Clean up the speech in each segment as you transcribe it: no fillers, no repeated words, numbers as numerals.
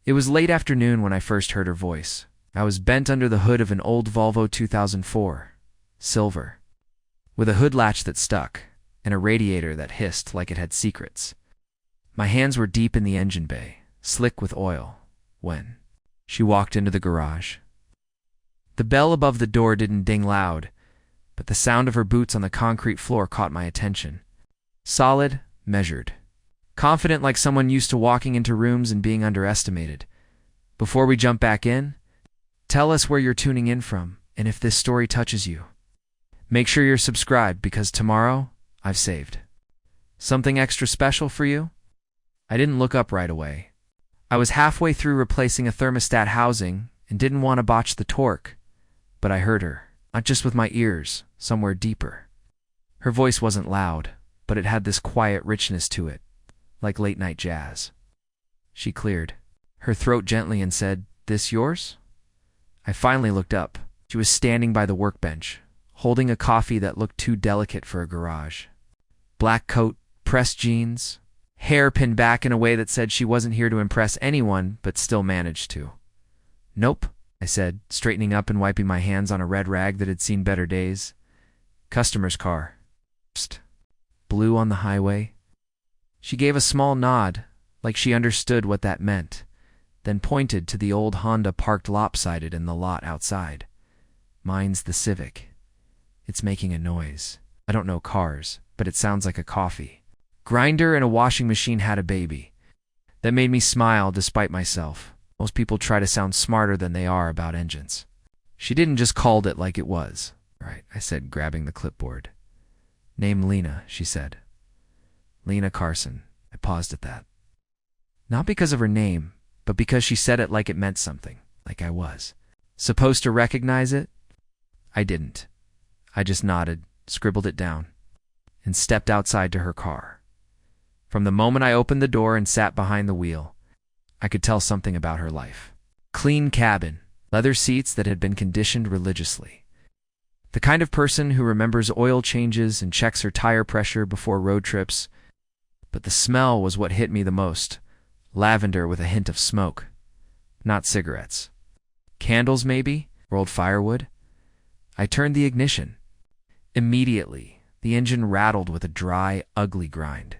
It was late afternoon when I first heard her voice. I was bent under the hood of an old Volvo 2004, silver, with a hood latch that stuck, and a radiator that hissed like it had secrets. My hands were deep in the engine bay, slick with oil, when she walked into the garage. The bell above the door didn't ding loud, but the sound of her boots on the concrete floor caught my attention. Solid, measured. Confident like someone used to walking into rooms and being underestimated. Before we jump back in, tell us where you're tuning in from and if this story touches you. Make sure you're subscribed because tomorrow, I've saved something extra special for you. I didn't look up right away. I was halfway through replacing a thermostat housing and didn't want to botch the torque, but I heard her, not just with my ears, somewhere deeper. Her voice wasn't loud, but it had this quiet richness to it, like late-night jazz. She cleared her throat gently and said, "This yours?" I finally looked up. She was standing by the workbench, holding a coffee that looked too delicate for a garage. Black coat, pressed jeans, hair pinned back in a way that said she wasn't here to impress anyone, but still managed to. "Nope," I said, straightening up and wiping my hands on a red rag that had seen better days. "Customer's car. Psst. Blue on the highway." She gave a small nod, like she understood what that meant, then pointed to the old Honda parked lopsided in the lot outside. "Mine's the Civic. It's making a noise. I don't know cars, but it sounds like a coffee grinder and a washing machine had a baby." That made me smile despite myself. Most people try to sound smarter than they are about engines. She didn't just called it like it was. "Right," I said, grabbing the clipboard. "Name Lena," she said. "Lena Carson." I paused at that. Not because of her name, but because she said it like it meant something, like I was supposed to recognize it. I didn't. I just nodded, scribbled it down, and stepped outside to her car. From the moment I opened the door and sat behind the wheel, I could tell something about her life. Clean cabin, leather seats that had been conditioned religiously. The kind of person who remembers oil changes and checks her tire pressure before road trips. But the smell was what hit me the most. Lavender with a hint of smoke. Not cigarettes. Candles, maybe? Rolled firewood? I turned the ignition. Immediately, the engine rattled with a dry, ugly grind.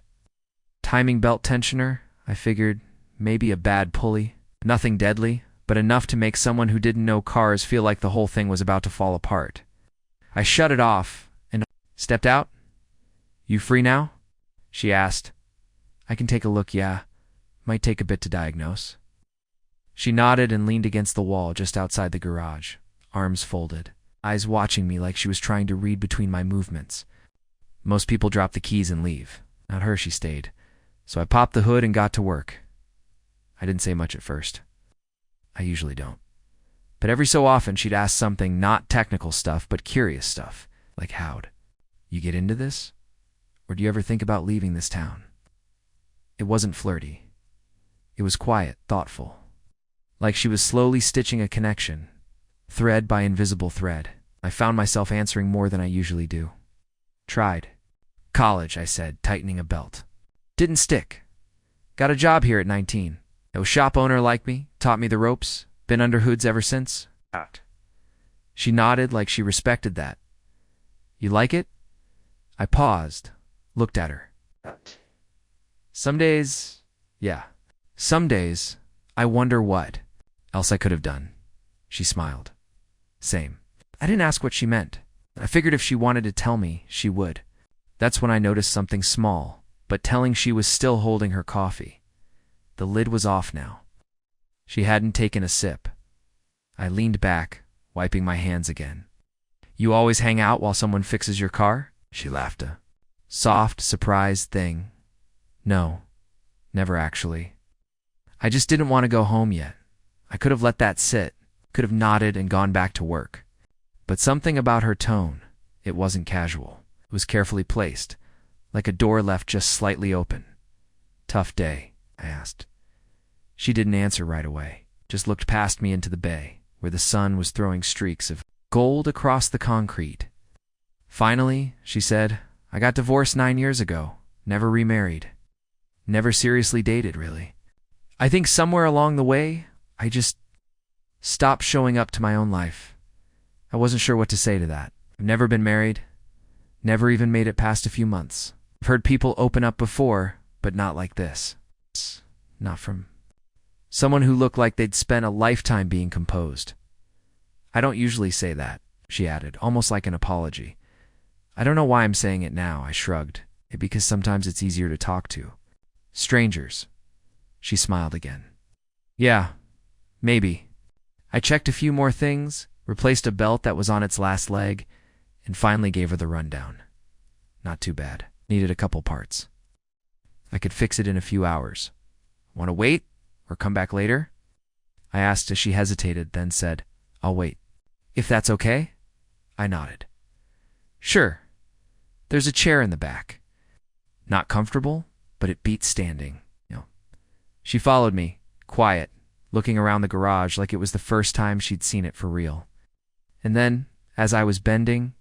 Timing belt tensioner, I figured. Maybe a bad pulley. Nothing deadly, but enough to make someone who didn't know cars feel like the whole thing was about to fall apart. I shut it off and stepped out. "You free now?" she asked. "I can take a look, yeah. Might take a bit to diagnose." She nodded and leaned against the wall just outside the garage, arms folded, eyes watching me like she was trying to read between my movements. Most people drop the keys and leave. Not her, she stayed. So I popped the hood and got to work. I didn't say much at first. I usually don't. But every so often she'd ask something, not technical stuff, but curious stuff, like how'd you get into this? Or do you ever think about leaving this town? It wasn't flirty. It was quiet, thoughtful. Like she was slowly stitching a connection, thread by invisible thread. I found myself answering more than I usually do. "Tried. College," I said, tightening a belt. "Didn't stick. Got a job here at 19. No shop owner like me, taught me the ropes, been under hoods ever since." She nodded like she respected that. "You like it?" I paused, looked at her. Some days, yeah. Some days, I wonder what else I could have done." She smiled. "Same." I didn't ask what she meant. I figured if she wanted to tell me, she would. That's when I noticed something small, but telling. She was still holding her coffee. The lid was off now. She hadn't taken a sip. I leaned back, wiping my hands again. "You always hang out while someone fixes your car?" She laughed, a soft, surprised thing. "No, never actually. I just didn't want to go home yet. I could have let that sit, could have nodded and gone back to work. But something about her tone, it wasn't casual. It was carefully placed, like a door left just slightly open. "Tough day?" I asked. She didn't answer right away, just looked past me into the bay, where the sun was throwing streaks of gold across the concrete. "Finally," she said, "I got divorced 9 years ago. Never remarried. Never seriously dated, really. I think somewhere along the way, I just stopped showing up to my own life. I wasn't sure what to say to that. I've never been married, never even made it past a few months. I've heard people open up before, but not like this. Not from someone who looked like they'd spent a lifetime being composed. I don't usually say that, she added, almost like an apology. I don't know why I'm saying it now, I shrugged. Maybe because sometimes it's easier to talk to strangers. She smiled again. Yeah, maybe. I checked a few more things, replaced a belt that was on its last leg, and finally gave her the rundown. Not too bad. Needed a couple parts. I could fix it in a few hours. Want to wait or come back later? I asked as she hesitated, then said, I'll wait. If that's okay? I nodded. Sure. There's a chair in the back. Not comfortable, but it beats standing. She followed me, quiet, looking around the garage like it was the first time she'd seen it for real. And then, as I was bending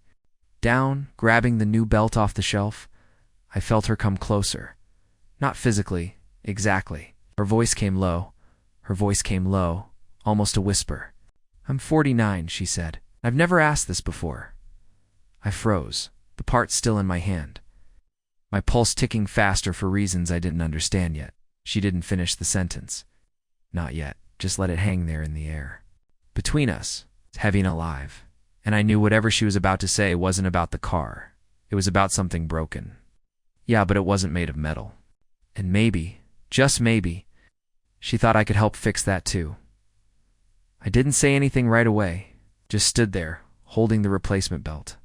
down, grabbing the new belt off the shelf, I felt her come closer. Not physically, exactly. Her voice came low, almost a whisper. I'm 49, she said. I've never asked this before. I froze, the part still in my hand. My pulse ticking faster for reasons I didn't understand yet. She didn't finish the sentence. Not yet, just let it hang there in the air. Between us, heavy and alive. And I knew whatever she was about to say wasn't about the car. It was about something broken. Yeah, but it wasn't made of metal. And maybe, just maybe, she thought I could help fix that too. I didn't say anything right away, just stood there, holding the replacement belt.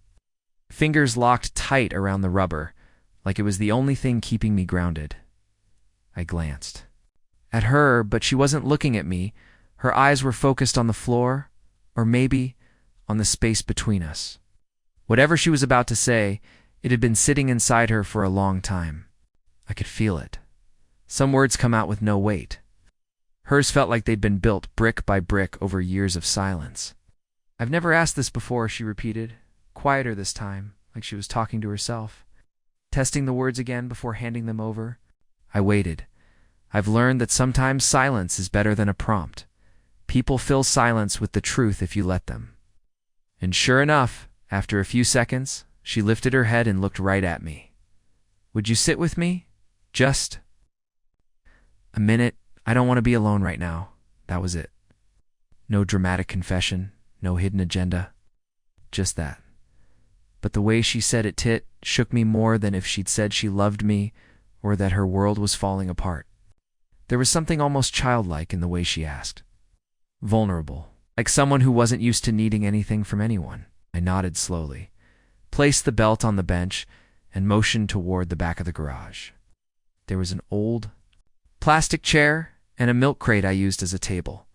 Fingers locked tight around the rubber, like it was the only thing keeping me grounded. I glanced at her, but she wasn't looking at me. Her eyes were focused on the floor, or maybe on the space between us. Whatever she was about to say, it had been sitting inside her for a long time. I could feel it. Some words come out with no weight. Hers felt like they'd been built brick by brick over years of silence. I've never asked this before, she repeated, quieter this time, like she was talking to herself. Testing the words again before handing them over. I waited. I've learned that sometimes silence is better than a prompt. People fill silence with the truth if you let them. And sure enough, after a few seconds, she lifted her head and looked right at me. Would you sit with me? Just a minute. I don't want to be alone right now. That was it. No dramatic confession, no hidden agenda. Just that. But the way she said it shook me more than if she'd said she loved me or that her world was falling apart. There was something almost childlike in the way she asked. Vulnerable, like someone who wasn't used to needing anything from anyone. I nodded slowly, placed the belt on the bench, and motioned toward the back of the garage. There was an old plastic chair and a milk crate I used as a table.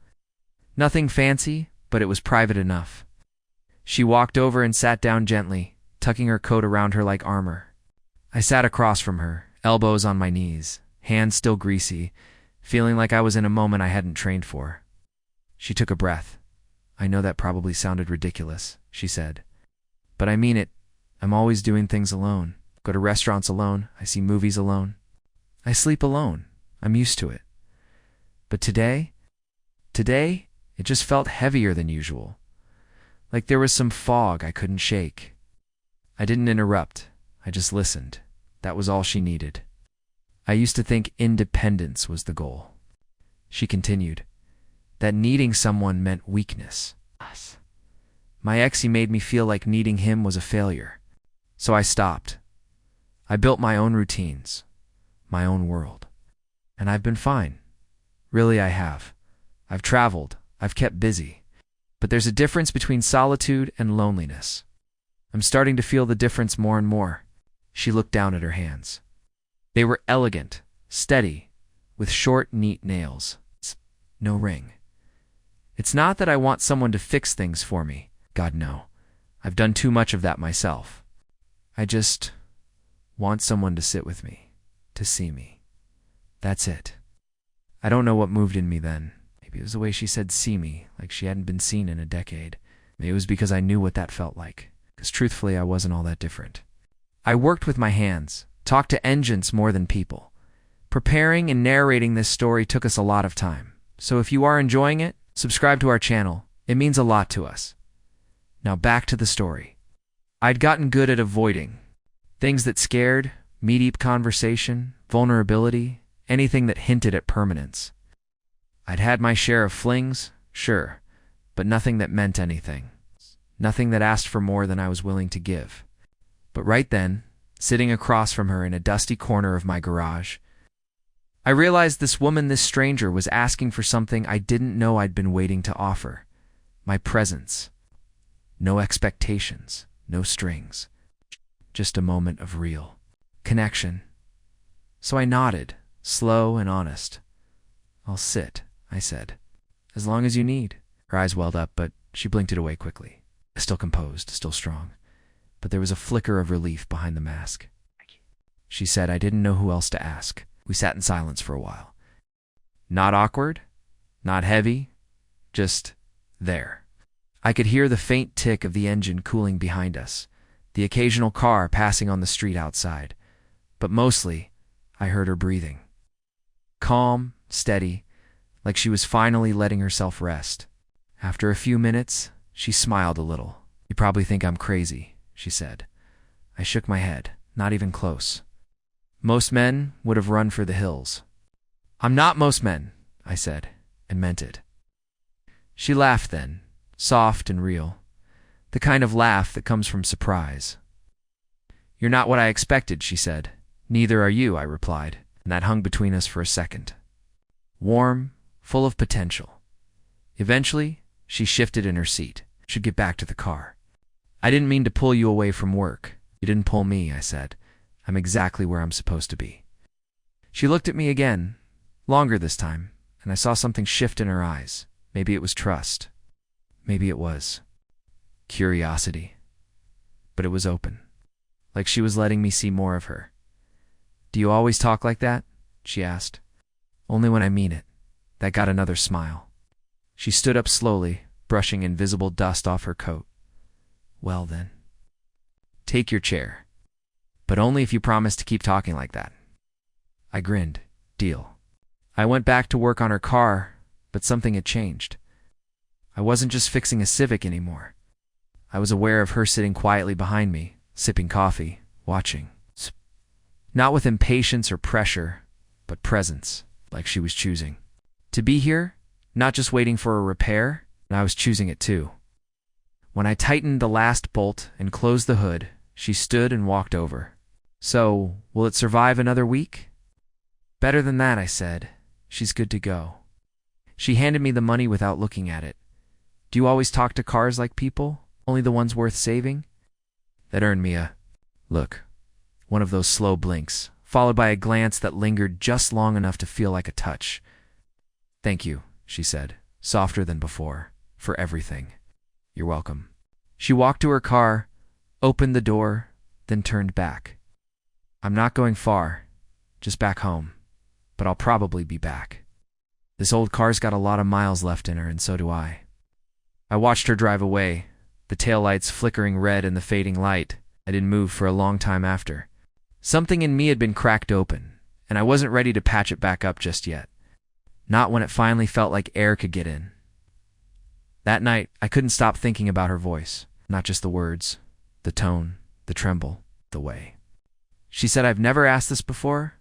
Nothing fancy, but it was private enough. She walked over and sat down gently, tucking her coat around her like armor. I sat across from her, elbows on my knees, hands still greasy, feeling like I was in a moment I hadn't trained for. She took a breath. I know that probably sounded ridiculous, she said. But I mean it. I'm always doing things alone. Go to restaurants alone. I see movies alone. I sleep alone. I'm used to it. But today, it just felt heavier than usual. Like there was some fog I couldn't shake. I didn't interrupt. I just listened. That was all she needed. I used to think independence was the goal. She continued, that needing someone meant weakness. My ex, he made me feel like needing him was a failure. So I stopped. I built my own routines, my own world. And I've been fine. Really, I have. I've traveled. I've kept busy. But there's a difference between solitude and loneliness. I'm starting to feel the difference more and more. She looked down at her hands. They were elegant, steady, with short, neat nails. No ring. It's not that I want someone to fix things for me. God, no. I've done too much of that myself. I just want someone to sit with me, to see me. That's it. I don't know what moved in me then. Maybe it was the way she said see me, like she hadn't been seen in a decade. Maybe it was because I knew what that felt like, because truthfully I wasn't all that different. I worked with my hands, talked to engines more than people. Preparing and narrating this story took us a lot of time, so if you are enjoying it, subscribe to our channel. It means a lot to us. Now back to the story. I'd gotten good at avoiding things that scared, deep conversation, vulnerability, anything that hinted at permanence. I'd had my share of flings, sure, but nothing that meant anything. Nothing that asked for more than I was willing to give. But right then, sitting across from her in a dusty corner of my garage, I realized this woman, this stranger, was asking for something I didn't know I'd been waiting to offer. My presence. No expectations, no strings. Just a moment of real connection. So I nodded, slow and honest. "I'll sit," I said. "As long as you need." Her eyes welled up, but she blinked it away quickly. Still composed, still strong. But there was a flicker of relief behind the mask. She said I didn't know who else to ask. We sat in silence for a while. Not awkward, not heavy, just there. I could hear the faint tick of the engine cooling behind us, the occasional car passing on the street outside. But mostly, I heard her breathing. Calm, steady, like she was finally letting herself rest. After a few minutes, she smiled a little. "You probably think I'm crazy," she said. I shook my head, not even close. Most men would have run for the hills. "I'm not most men," I said, and meant it. She laughed then, soft and real, the kind of laugh that comes from surprise. "You're not what I expected," she said. "Neither are you," I replied, and that hung between us for a second. Warm, full of potential. Eventually, she shifted in her seat. Should get back to the car. "I didn't mean to pull you away from work. You didn't pull me," I said. "I'm exactly where I'm supposed to be." She looked at me again, longer this time, and I saw something shift in her eyes. Maybe it was trust. Maybe it was curiosity. But it was open, like she was letting me see more of her. "Do you always talk like that?" she asked. "Only when I mean it." That got another smile. She stood up slowly, brushing invisible dust off her coat. "Well then, take your chair. But only if you promise to keep talking like that." I grinned. Deal. I went back to work on her car, but something had changed. I wasn't just fixing a Civic anymore. I was aware of her sitting quietly behind me, sipping coffee, watching. Not with impatience or pressure, but presence, like she was choosing. To be here, not just waiting for a repair, and I was choosing it too. When I tightened the last bolt and closed the hood, she stood and walked over. "So, will it survive another week?" "Better than that," I said. "She's good to go." She handed me the money without looking at it. "Do you always talk to cars like people? Only the ones worth saving?" That earned me a look. One of those slow blinks, followed by a glance that lingered just long enough to feel like a touch. "Thank you," she said, softer than before, "for everything." "You're welcome." She walked to her car, opened the door, then turned back. "I'm not going far, just back home, but I'll probably be back. This old car's got a lot of miles left in her, and so do I." I watched her drive away, the taillights flickering red in the fading light. I didn't move for a long time after. Something in me had been cracked open, and I wasn't ready to patch it back up just yet. Not when it finally felt like air could get in. That night, I couldn't stop thinking about her voice. Not just the words, the tone, the tremble, the way. She said I've never asked this before,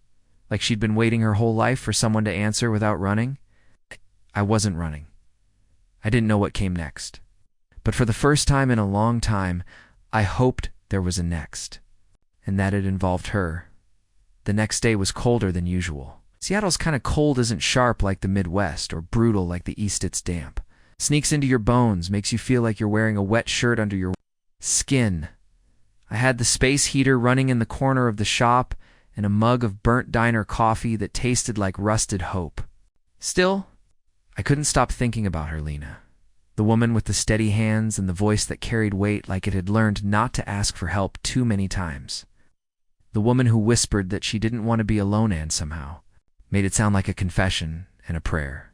like she'd been waiting her whole life for someone to answer without running. I wasn't running. I didn't know what came next. But for the first time in a long time, I hoped there was a next, and that it involved her. The next day was colder than usual. Seattle's kind of cold isn't sharp like the Midwest or brutal like the East. It's damp. Sneaks into your bones, makes you feel like you're wearing a wet shirt under your skin. I had the space heater running in the corner of the shop and a mug of burnt diner coffee that tasted like rusted hope. Still, I couldn't stop thinking about her, Lena. The woman with the steady hands and the voice that carried weight like it had learned not to ask for help too many times. The woman who whispered that she didn't want to be alone and somehow made it sound like a confession and a prayer.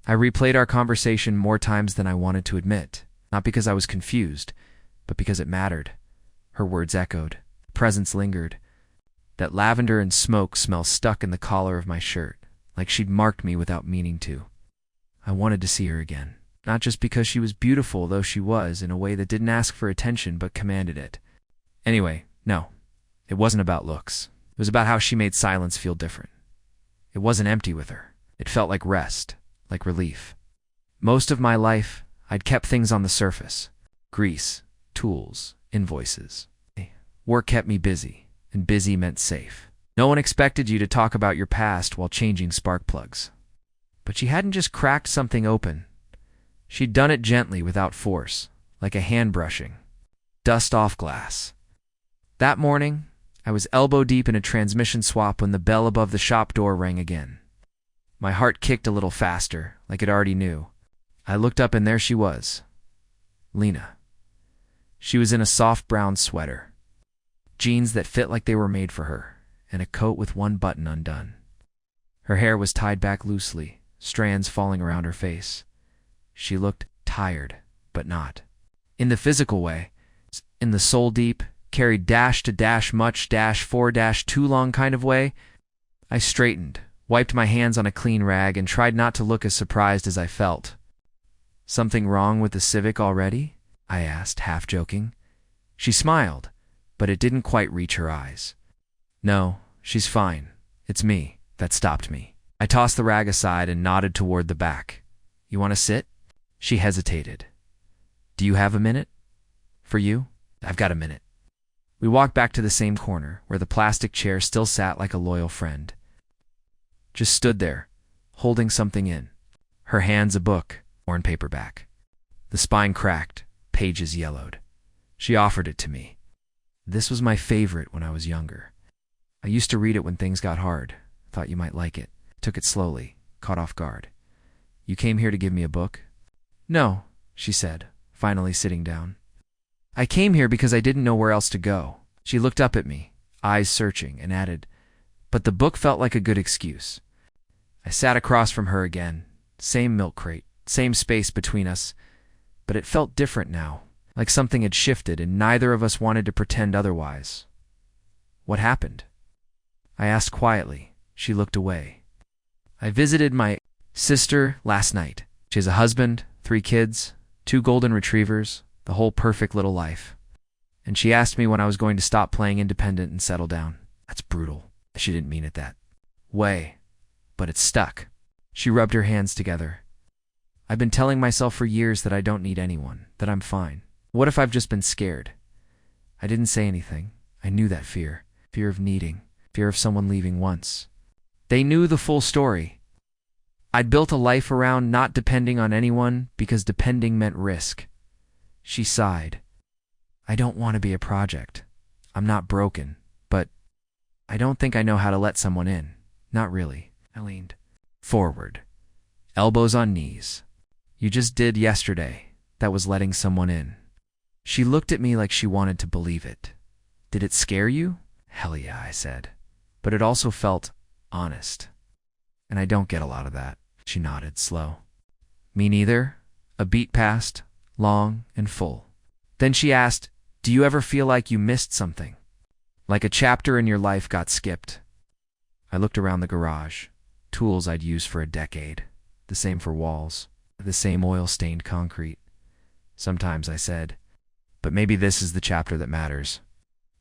I replayed our conversation more times than I wanted to admit, not because I was confused, but because it mattered. Her words echoed. Presence lingered. That lavender and smoke smell stuck in the collar of my shirt, like she'd marked me without meaning to. I wanted to see her again. Not just because she was beautiful, though she was, in a way that didn't ask for attention but commanded it. Anyway, no, it wasn't about looks. It was about how she made silence feel different. It wasn't empty with her. It felt like rest, like relief. Most of my life, I'd kept things on the surface. Grease, tools, invoices. Work kept me busy, and busy meant safe. No one expected you to talk about your past while changing spark plugs. But she hadn't just cracked something open. She'd done it gently without force, like a hand brushing. Dust off glass. That morning, I was elbow deep in a transmission swap when the bell above the shop door rang again. My heart kicked a little faster, like it already knew. I looked up and there she was. Lena. She was in a soft brown sweater, jeans that fit like they were made for her, and a coat with one button undone. Her hair was tied back loosely, strands falling around her face. She looked tired, but not. In the physical way, in the soul-deep, carried dash to dash much dash 4 dash too long kind of way. I straightened, wiped my hands on a clean rag, and tried not to look as surprised as I felt. "Something wrong with the Civic already?" I asked, half joking. She smiled, but it didn't quite reach her eyes. "No, she's fine. It's me that stopped me." I tossed the rag aside and nodded toward the back. "You want to sit?" She hesitated. "Do you have a minute?" "For you?" "I've got a minute." We walked back to the same corner, where the plastic chair still sat like a loyal friend. Just stood there, holding something in. Her hands a book, worn paperback. The spine cracked, pages yellowed. She offered it to me. This was my favorite when I was younger. I used to read it when things got hard. Thought you might like it. Took it slowly, caught off guard. "You came here to give me a book?" "No," she said, finally sitting down. "I came here because I didn't know where else to go." She looked up at me, eyes searching, and added, "But the book felt like a good excuse." I sat across from her again, same milk crate, same space between us, but it felt different now, like something had shifted and neither of us wanted to pretend otherwise. "What happened?" I asked quietly. She looked away. "I visited my sister last night. She has a husband, 3 kids, 2 golden retrievers, the whole perfect little life. And she asked me when I was going to stop playing independent and settle down." That's brutal. She didn't mean it that way, but it stuck. She rubbed her hands together. "I've been telling myself for years that I don't need anyone, that I'm fine. What if I've just been scared?" I didn't say anything. I knew that fear. Fear of needing. Fear of someone leaving once. They knew the full story. I'd built a life around not depending on anyone because depending meant risk. She sighed. "I don't want to be a project. I'm not broken, but I don't think I know how to let someone in. Not really." I leaned forward, elbows on knees. "You just did yesterday. That was letting someone in." She looked at me like she wanted to believe it. "Did it scare you?" "Hell yeah," I said. But it also felt honest. "And I don't get a lot of that." She nodded, slow. "Me neither." A beat passed, long and full. Then she asked, "Do you ever feel like you missed something? Like a chapter in your life got skipped?" I looked around the garage. Tools I'd used for a decade. The same for walls. The same oil-stained concrete. Sometimes I said, "But maybe this is the chapter that matters.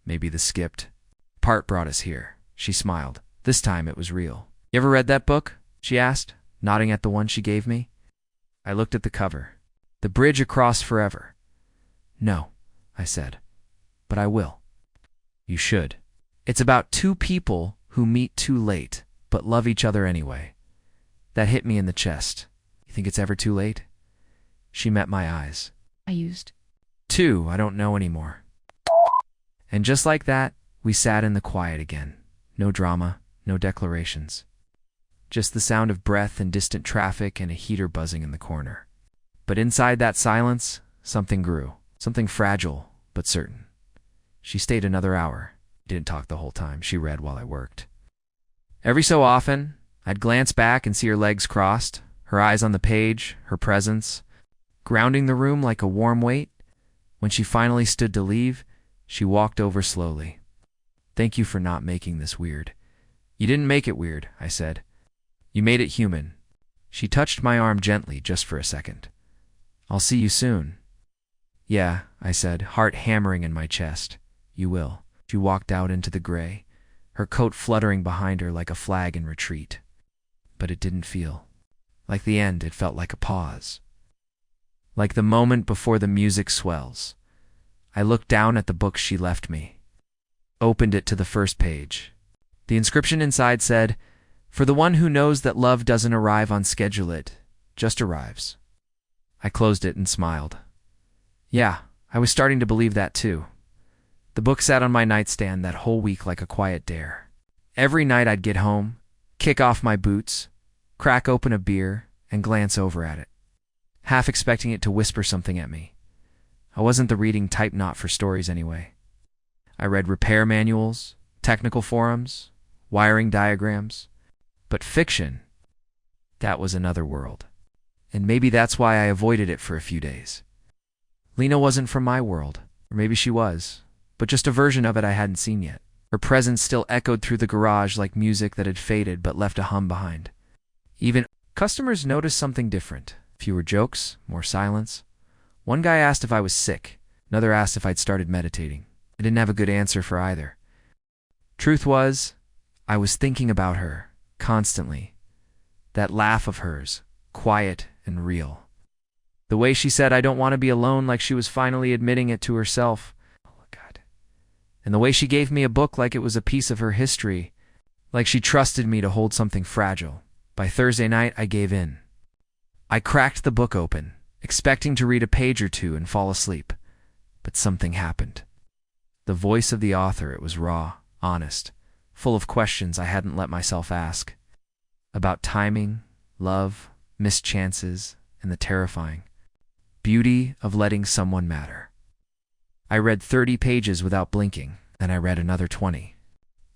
Maybe the skipped part brought us here." She smiled. This time it was real. "You ever read that book?" she asked, nodding at the one she gave me. I looked at the cover. "The Bridge Across Forever." "No," I said, "but I will." "You should. It's about 2 people who meet too late, but love each other anyway." That hit me in the chest. "You think it's ever too late?" She met my eyes. I used 2, I don't know anymore. And just like that, we sat in the quiet again. No drama, no declarations. Just the sound of breath and distant traffic and a heater buzzing in the corner. But inside that silence, something grew. Something fragile, but certain. She stayed another hour. Didn't talk the whole time. She read while I worked. Every so often, I'd glance back and see her legs crossed, her eyes on the page, her presence, grounding the room like a warm weight. When she finally stood to leave, she walked over slowly. Thank you for not making this weird. You didn't make it weird, I said. You made it human. She touched my arm gently just for a second. I'll see you soon. Yeah, I said, heart hammering in my chest. You will. She walked out into the gray, her coat fluttering behind her like a flag in retreat. But it didn't feel like the end. It felt like a pause. Like the moment before the music swells. I looked down at the book she left me. Opened it to the first page. The inscription inside said, "For the one who knows that love doesn't arrive on schedule, it just arrives." I closed it and smiled. Yeah, I was starting to believe that too. The book sat on my nightstand that whole week like a quiet dare. Every night I'd get home, kick off my boots, crack open a beer, and glance over at it, half expecting it to whisper something at me. I wasn't the reading type, not for stories anyway. I read repair manuals, technical forums, wiring diagrams. But fiction, that was another world. And maybe that's why I avoided it for a few days. Lena wasn't from my world, or maybe she was, but just a version of it I hadn't seen yet. Her presence still echoed through the garage like music that had faded but left a hum behind. Even customers noticed something different. Fewer jokes, more silence. One guy asked if I was sick. Another asked if I'd started meditating. I didn't have a good answer for either. Truth was, I was thinking about her, constantly. That laugh of hers, quiet and real. The way she said, "I don't want to be alone," like she was finally admitting it to herself. Oh, God. And the way she gave me a book like it was a piece of her history, like she trusted me to hold something fragile. By Thursday night, I gave in. I cracked the book open, expecting to read a page or two and fall asleep. But something happened. The voice of the author, it was raw, honest, full of questions I hadn't let myself ask. About timing, love, missed chances, and the terrifying beauty of letting someone matter. I read 30 pages without blinking, then I read another 20.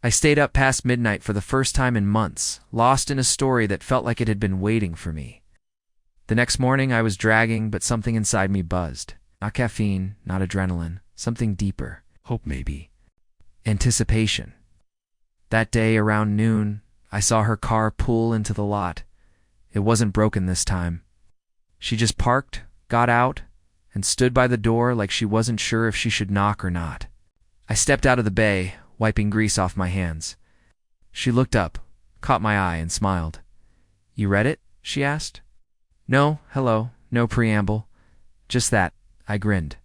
I stayed up past midnight for the first time in months, lost in a story that felt like it had been waiting for me. The next morning I was dragging, but something inside me buzzed. Not caffeine, not adrenaline, something deeper. Hope maybe. Anticipation. That day around noon, I saw her car pull into the lot. It wasn't broken this time. She just parked, got out, and stood by the door like she wasn't sure if she should knock or not. I stepped out of the bay, wiping grease off my hands. She looked up, caught my eye, and smiled. "You read it?" she asked. "No, hello, no preamble. Just that," I grinned.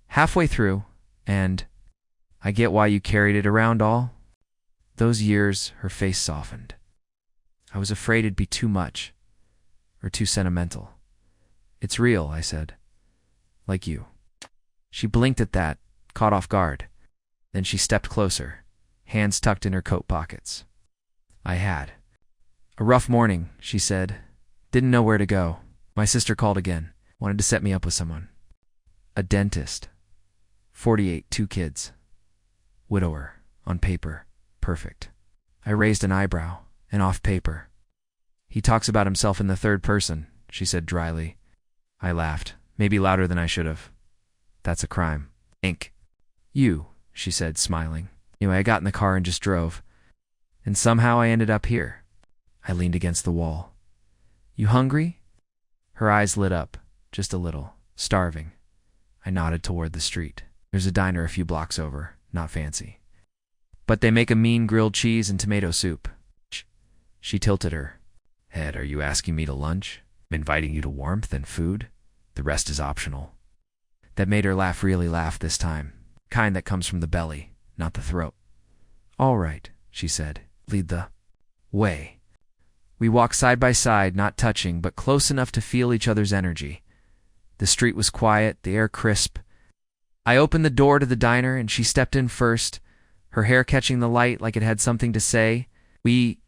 Halfway through, and "I get why you carried it around all." Those years, her face softened. I was afraid it'd be too much, or too sentimental. "It's real," I said. "Like you." She blinked at that, caught off guard. Then she stepped closer, hands tucked in her coat pockets. I had. "A rough morning," she said. "Didn't know where to go. My sister called again. Wanted to set me up with someone. A dentist. 48, 2 kids. Widower. On paper. Perfect." I raised an eyebrow, and off paper. "He talks about himself in the third person," she said dryly. I laughed, maybe louder than I should have. "That's a crime. Ink." "You," she said, smiling. Anyway, I got in the car and just drove. And somehow I ended up here. I leaned against the wall. "You hungry?" Her eyes lit up, just a little. "Starving." I nodded toward the street. "There's a diner a few blocks over, not fancy. But they make a mean grilled cheese and tomato soup." She tilted her head. "Are you asking me to lunch? I'm inviting you to warmth and food. The rest is optional." That made her laugh, really laugh this time. Kind that comes from the belly, not the throat. "All right," she said. "Lead the way." We walked side by side, not touching, but close enough to feel each other's energy. The street was quiet, the air crisp. I opened the door to the diner, and she stepped in first, her hair catching the light like it had something to say. We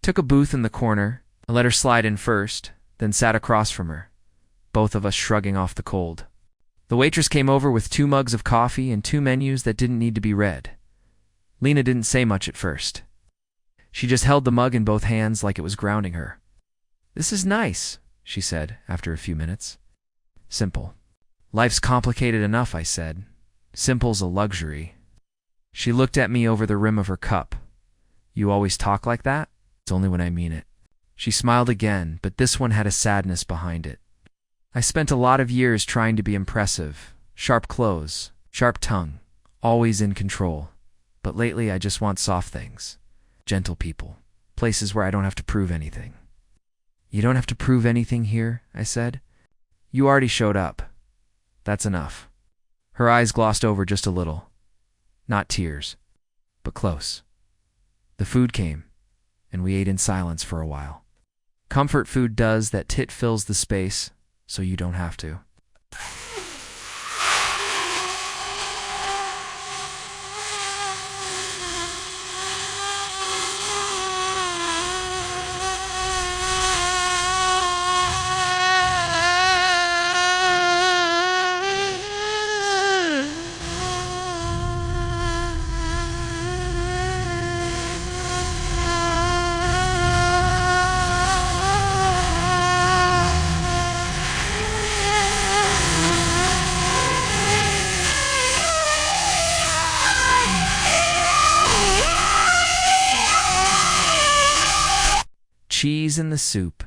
took a booth in the corner. I let her slide in first, then sat across from her, both of us shrugging off the cold. The waitress came over with 2 mugs of coffee and 2 menus that didn't need to be read. Lena didn't say much at first. She just held the mug in both hands like it was grounding her. "This is nice," she said after a few minutes. "Simple." "Life's complicated enough," I said. "Simple's a luxury." She looked at me over the rim of her cup. You always talk like that? It's only when I mean it. She smiled again, but this one had a sadness behind it. I spent a lot of years trying to be impressive. Sharp clothes, sharp tongue, always in control. But lately I just want soft things. Gentle people. Places where I don't have to prove anything. You don't have to prove anything here, I said. You already showed up. That's enough. Her eyes glossed over just a little. Not tears, but close. The food came, and we ate in silence for a while. Comfort food does that. Tit fills the space, so you don't have to. Cheese in the soup,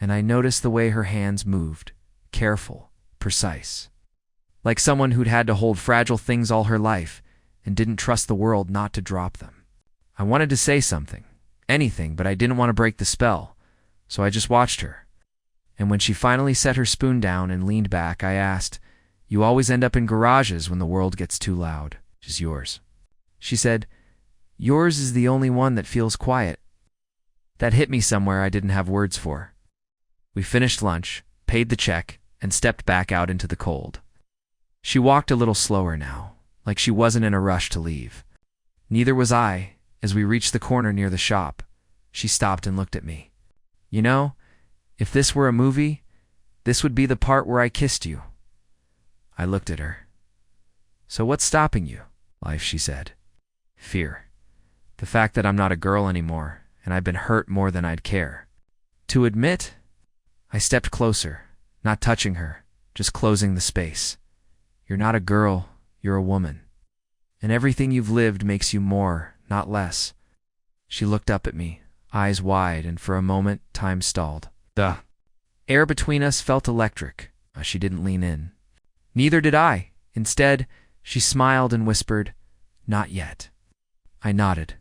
and I noticed the way her hands moved, careful, precise. Like someone who'd had to hold fragile things all her life and didn't trust the world not to drop them. I wanted to say something, anything, but I didn't want to break the spell, so I just watched her. And when she finally set her spoon down and leaned back, I asked, "You always end up in garages when the world gets too loud. Just yours." She said, "Yours is the only one that feels quiet." That hit me somewhere I didn't have words for. We finished lunch, paid the check, and stepped back out into the cold. She walked a little slower now, like she wasn't in a rush to leave. Neither was I. As we reached the corner near the shop, she stopped and looked at me. "You know, if this were a movie, this would be the part where I kissed you." I looked at her. "So what's stopping you?" "Life," she said. "Fear. The fact that I'm not a girl anymore, and I've been hurt more than I'd care to admit." I stepped closer, not touching her, just closing the space. "You're not a girl, you're a woman. And everything you've lived makes you more, not less." She looked up at me, eyes wide, and for a moment, time stalled. The air between us felt electric. She didn't lean in. Neither did I. Instead, she smiled and whispered, "Not yet." I nodded.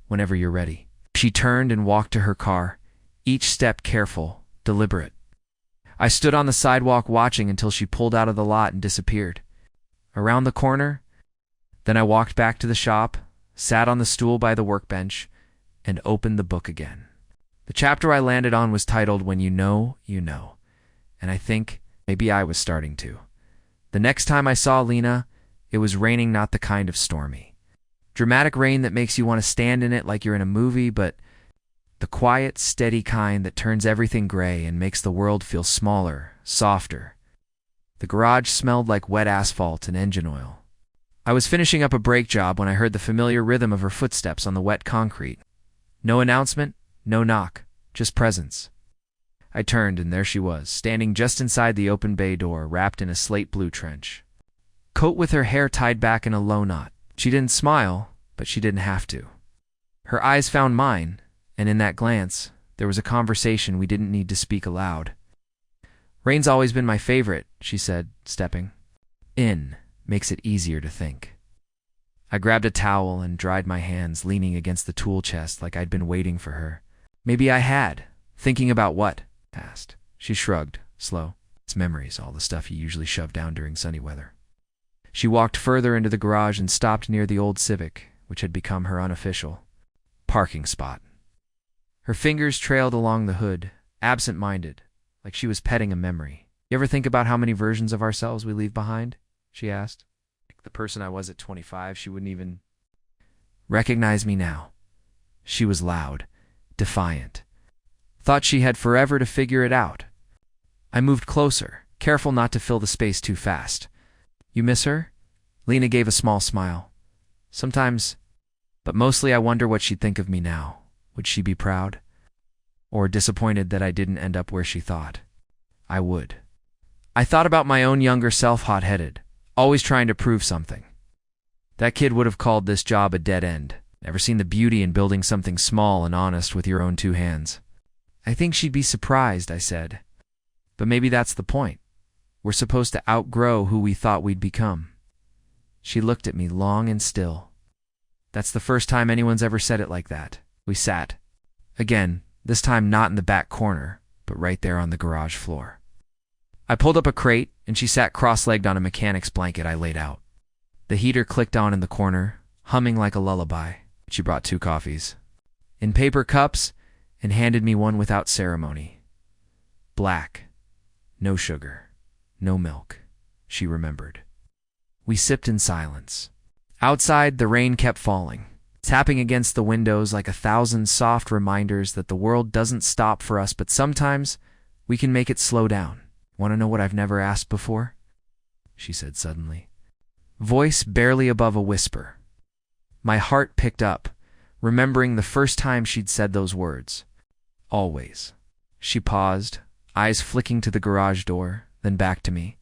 "Whenever you're ready." She turned and walked to her car, each step careful, deliberate. I stood on the sidewalk watching until she pulled out of the lot and disappeared. Around the corner, then I walked back to the shop, sat on the stool by the workbench, and opened the book again. The chapter I landed on was titled "When You Know, You Know," and I think maybe I was starting to. The next time I saw Lena, it was raining, not the kind of stormy dramatic rain that makes you want to stand in it like you're in a movie, but the quiet, steady kind that turns everything gray and makes the world feel smaller, softer. The garage smelled like wet asphalt and engine oil. I was finishing up a brake job when I heard the familiar rhythm of her footsteps on the wet concrete. No announcement, no knock, just presence. I turned, and there she was, standing just inside the open bay door, wrapped in a slate blue trench coat with her hair tied back in a low knot. She didn't smile, but she didn't have to. Her eyes found mine, and in that glance, there was a conversation we didn't need to speak aloud. "Rain's always been my favorite," she said, stepping in. "Makes it easier to think." I grabbed a towel and dried my hands, leaning against the tool chest like I'd been waiting for her. Maybe I had. Thinking about what? Asked. She shrugged, slow. "It's memories, all the stuff you usually shove down during sunny weather." She walked further into the garage and stopped near the old Civic, which had become her unofficial parking spot. Her fingers trailed along the hood, absent-minded, like she was petting a memory. "You ever think about how many versions of ourselves we leave behind?" she asked. "The person I was at 25, she wouldn't even recognize me now." She was loud, defiant. Thought she had forever to figure it out. I moved closer, careful not to fill the space too fast. "You miss her?" Lena gave a small smile. "Sometimes, but mostly I wonder what she'd think of me now. Would she be proud? Or disappointed that I didn't end up where she thought I would?" I thought about my own younger self, hot-headed, always trying to prove something. That kid would have called this job a dead end. Never seen the beauty in building something small and honest with your own two hands. I think she'd be surprised, I said. But maybe that's the point. We're supposed to outgrow who we thought we'd become. She looked at me long and still. That's the first time anyone's ever said it like that. We sat. Again, this time not in the back corner, but right there on the garage floor. I pulled up a crate, and she sat cross-legged on a mechanic's blanket I laid out. The heater clicked on in the corner, humming like a lullaby. She brought 2 coffees, in paper cups, and handed me one without ceremony. Black. No sugar. No milk, she remembered. We sipped in silence. Outside, the rain kept falling, tapping against the windows like 1,000 soft reminders that the world doesn't stop for us, but sometimes we can make it slow down. Want to know what I've never asked before? She said suddenly. Voice barely above a whisper. My heart picked up, remembering the first time she'd said those words. Always. She paused, eyes flicking to the garage door, then back to me.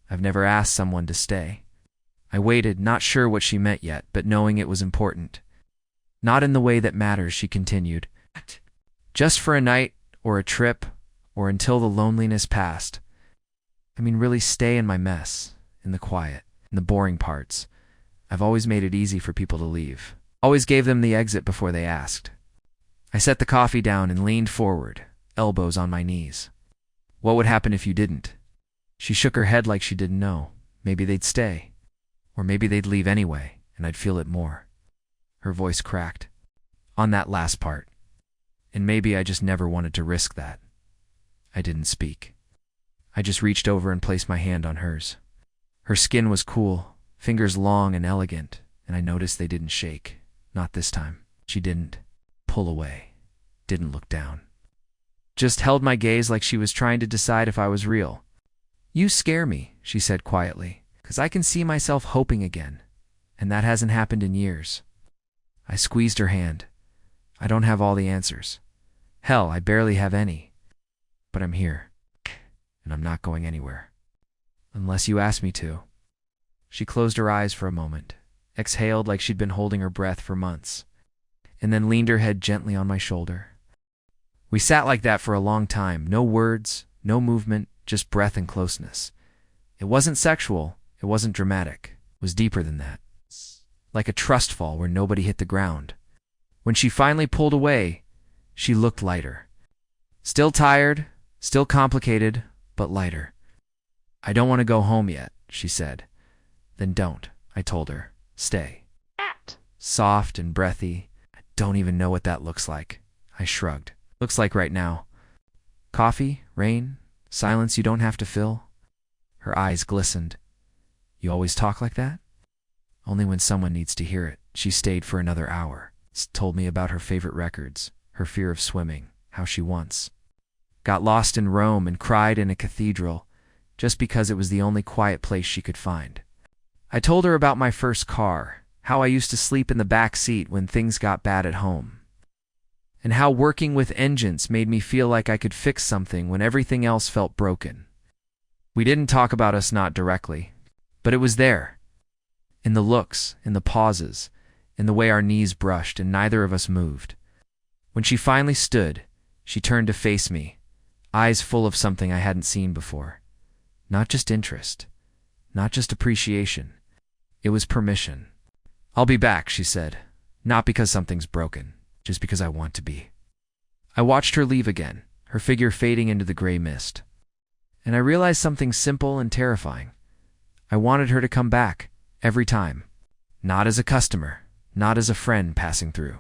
I've never asked someone to stay. I waited, not sure what she meant yet, but knowing it was important. Not in the way that matters, she continued. Just for a night, or a trip, or until the loneliness passed. I mean, really stay in my mess, in the quiet, in the boring parts. I've always made it easy for people to leave. Always gave them the exit before they asked. I set the coffee down and leaned forward, elbows on my knees. What would happen if you didn't? She shook her head like she didn't know. Maybe they'd stay. Or maybe they'd leave anyway, and I'd feel it more. Her voice cracked. On that last part. And maybe I just never wanted to risk that. I didn't speak. I just reached over and placed my hand on hers. Her skin was cool, fingers long and elegant, and I noticed they didn't shake. Not this time. She didn't pull away, didn't look down. Just held my gaze like she was trying to decide if I was real. You scare me, she said quietly, 'cause I can see myself hoping again, and that hasn't happened in years. I squeezed her hand. I don't have all the answers. Hell, I barely have any. But I'm here, and I'm not going anywhere. Unless you ask me to. She closed her eyes for a moment, exhaled like she'd been holding her breath for months, and then leaned her head gently on my shoulder. We sat like that for a long time, no words, no movement, just breath and closeness. It wasn't sexual, it wasn't dramatic, it was deeper than that. Like a trust fall where nobody hit the ground. When she finally pulled away, she looked lighter. Still tired, still complicated, but lighter. I don't want to go home yet, she said. Then don't, I told her. Stay. Soft and breathy. I don't even know what that looks like. I shrugged. Looks like right now. Coffee, rain, silence you don't have to fill. Her eyes glistened. You always talk like that? Only when someone needs to hear it. She stayed for another hour. Told me about her favorite records, her fear of swimming, how she once got lost in Rome and cried in a cathedral just because it was the only quiet place she could find. I told her about my first car, how I used to sleep in the back seat when things got bad at home, and how working with engines made me feel like I could fix something when everything else felt broken. We didn't talk about us not directly, but it was there. In the looks, in the pauses, in the way our knees brushed and neither of us moved. When she finally stood, she turned to face me, eyes full of something I hadn't seen before. Not just interest, not just appreciation. It was permission. I'll be back, she said, not because something's broken, just because I want to be. I watched her leave again, her figure fading into the gray mist. And I realized something simple and terrifying. I wanted her to come back, every time. Not as a customer, not as a friend passing through.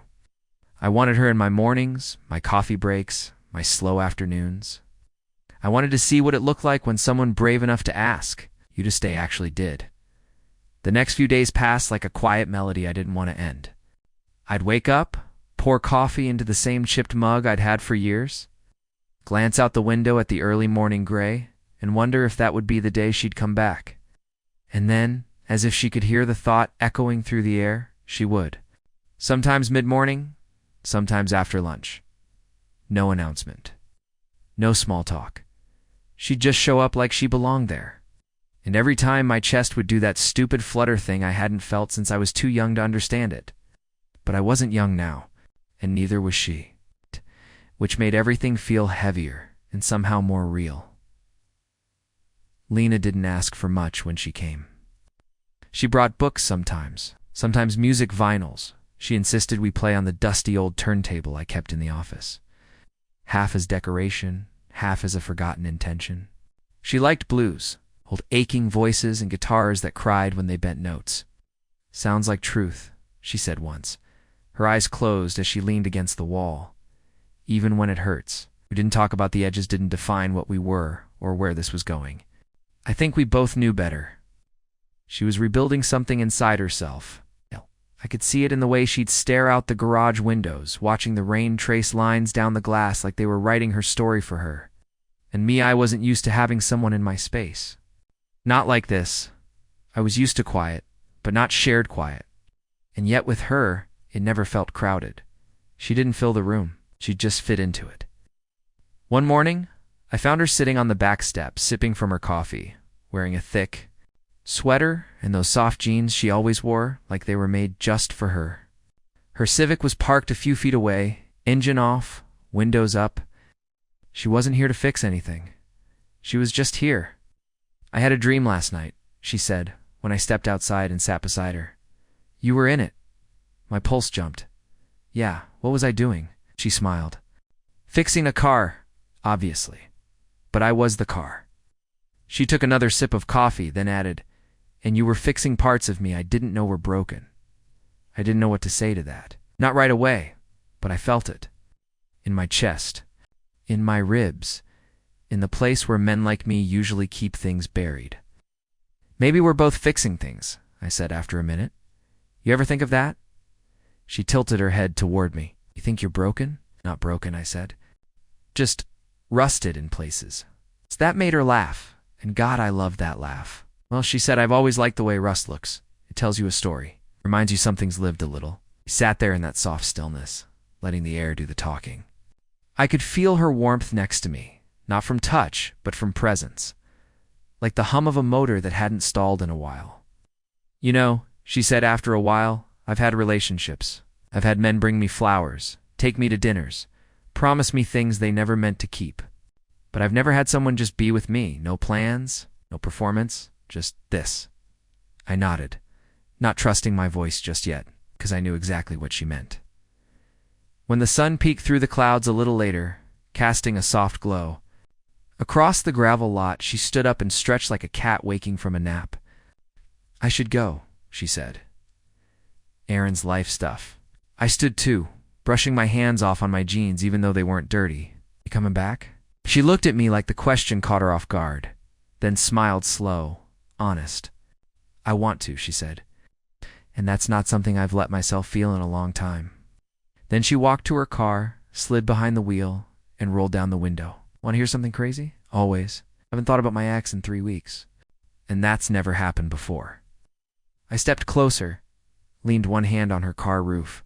I wanted her in my mornings, my coffee breaks, my slow afternoons. I wanted to see what it looked like when someone brave enough to ask you to stay actually did. The next few days passed like a quiet melody I didn't want to end. I'd wake up, pour coffee into the same chipped mug I'd had for years, glance out the window at the early morning gray, and wonder if that would be the day she'd come back. And then, as if she could hear the thought echoing through the air, she would. Sometimes mid-morning, sometimes after lunch. No announcement. No small talk. She'd just show up like she belonged there. And every time my chest would do that stupid flutter thing I hadn't felt since I was too young to understand it. But I wasn't young now, and neither was she, which made everything feel heavier and somehow more real. Lena didn't ask for much when she came. She brought books sometimes music vinyls. She insisted we play on the dusty old turntable I kept in the office. Half as decoration, half as a forgotten intention. She liked blues, old aching voices and guitars that cried when they bent notes. "Sounds like truth," she said once, her eyes closed as she leaned against the wall. "Even when it hurts." We didn't talk about the edges didn't define what we were or where this was going. I think we both knew better. She was rebuilding something inside herself. I could see it in the way she'd stare out the garage windows, watching the rain trace lines down the glass like they were writing her story for her. And me, I wasn't used to having someone in my space. Not like this. I was used to quiet, but not shared quiet. And yet with her, it never felt crowded. She didn't fill the room. She'd just fit into it. One morning, I found her sitting on the back step, sipping from her coffee, wearing a thick sweater and those soft jeans she always wore like they were made just for her. Her Civic was parked a few feet away, engine off, windows up. She wasn't here to fix anything. She was just here. "I had a dream last night," she said, when I stepped outside and sat beside her. "You were in it." My pulse jumped. "Yeah, what was I doing?" She smiled. "Fixing a car, obviously. But I was the car." She took another sip of coffee, then added, "And you were fixing parts of me I didn't know were broken." I didn't know what to say to that. Not right away, but I felt it. In my chest. In my ribs. In the place where men like me usually keep things buried. "Maybe we're both fixing things," I said after a minute. "You ever think of that?" She tilted her head toward me. "You think you're broken?" "Not broken," I said. "Just rusted in places." That made her laugh, and God, I loved that laugh. "Well," she said, "I've always liked the way rust looks. It tells you a story. Reminds you something's lived a little." We sat there in that soft stillness, letting the air do the talking. I could feel her warmth next to me, not from touch, but from presence. Like the hum of a motor that hadn't stalled in a while. "You know," she said after a while, "I've had relationships. I've had men bring me flowers, take me to dinners, promise me things they never meant to keep. But I've never had someone just be with me. No plans, no performance, just this." I nodded, not trusting my voice just yet, because I knew exactly what she meant. When the sun peeked through the clouds a little later, casting a soft glow, across the gravel lot she stood up and stretched like a cat waking from a nap. "I should go," she said. Aaron's life stuff. I stood too, brushing my hands off on my jeans even though they weren't dirty. "You coming back?" She looked at me like the question caught her off guard, then smiled slow, honest. "I want to," she said. "And that's not something I've let myself feel in a long time." Then she walked to her car, slid behind the wheel, and rolled down the window. "Want to hear something crazy?" "Always. Haven't thought about my ex in 3 weeks. And that's never happened before." I stepped closer, leaned one hand on her car roof.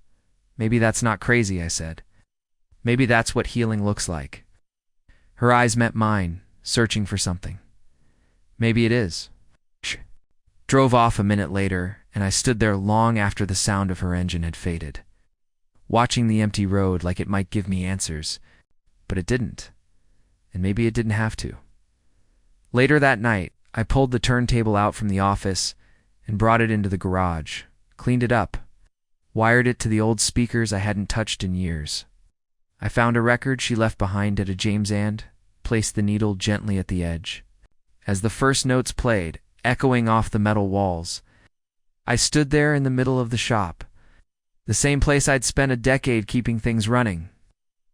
"Maybe that's not crazy," I said. "Maybe that's what healing looks like." Her eyes met mine, searching for something. "Maybe it is." Drove off a minute later, and I stood there long after the sound of her engine had faded, watching the empty road like it might give me answers, but it didn't, and maybe it didn't have to. Later that night, I pulled the turntable out from the office and brought it into the garage, cleaned it up, wired it to the old speakers I hadn't touched in years. I found a record she left behind at a James and placed the needle gently at the edge. As the first notes played, echoing off the metal walls, I stood there in the middle of the shop, the same place I'd spent a decade keeping things running,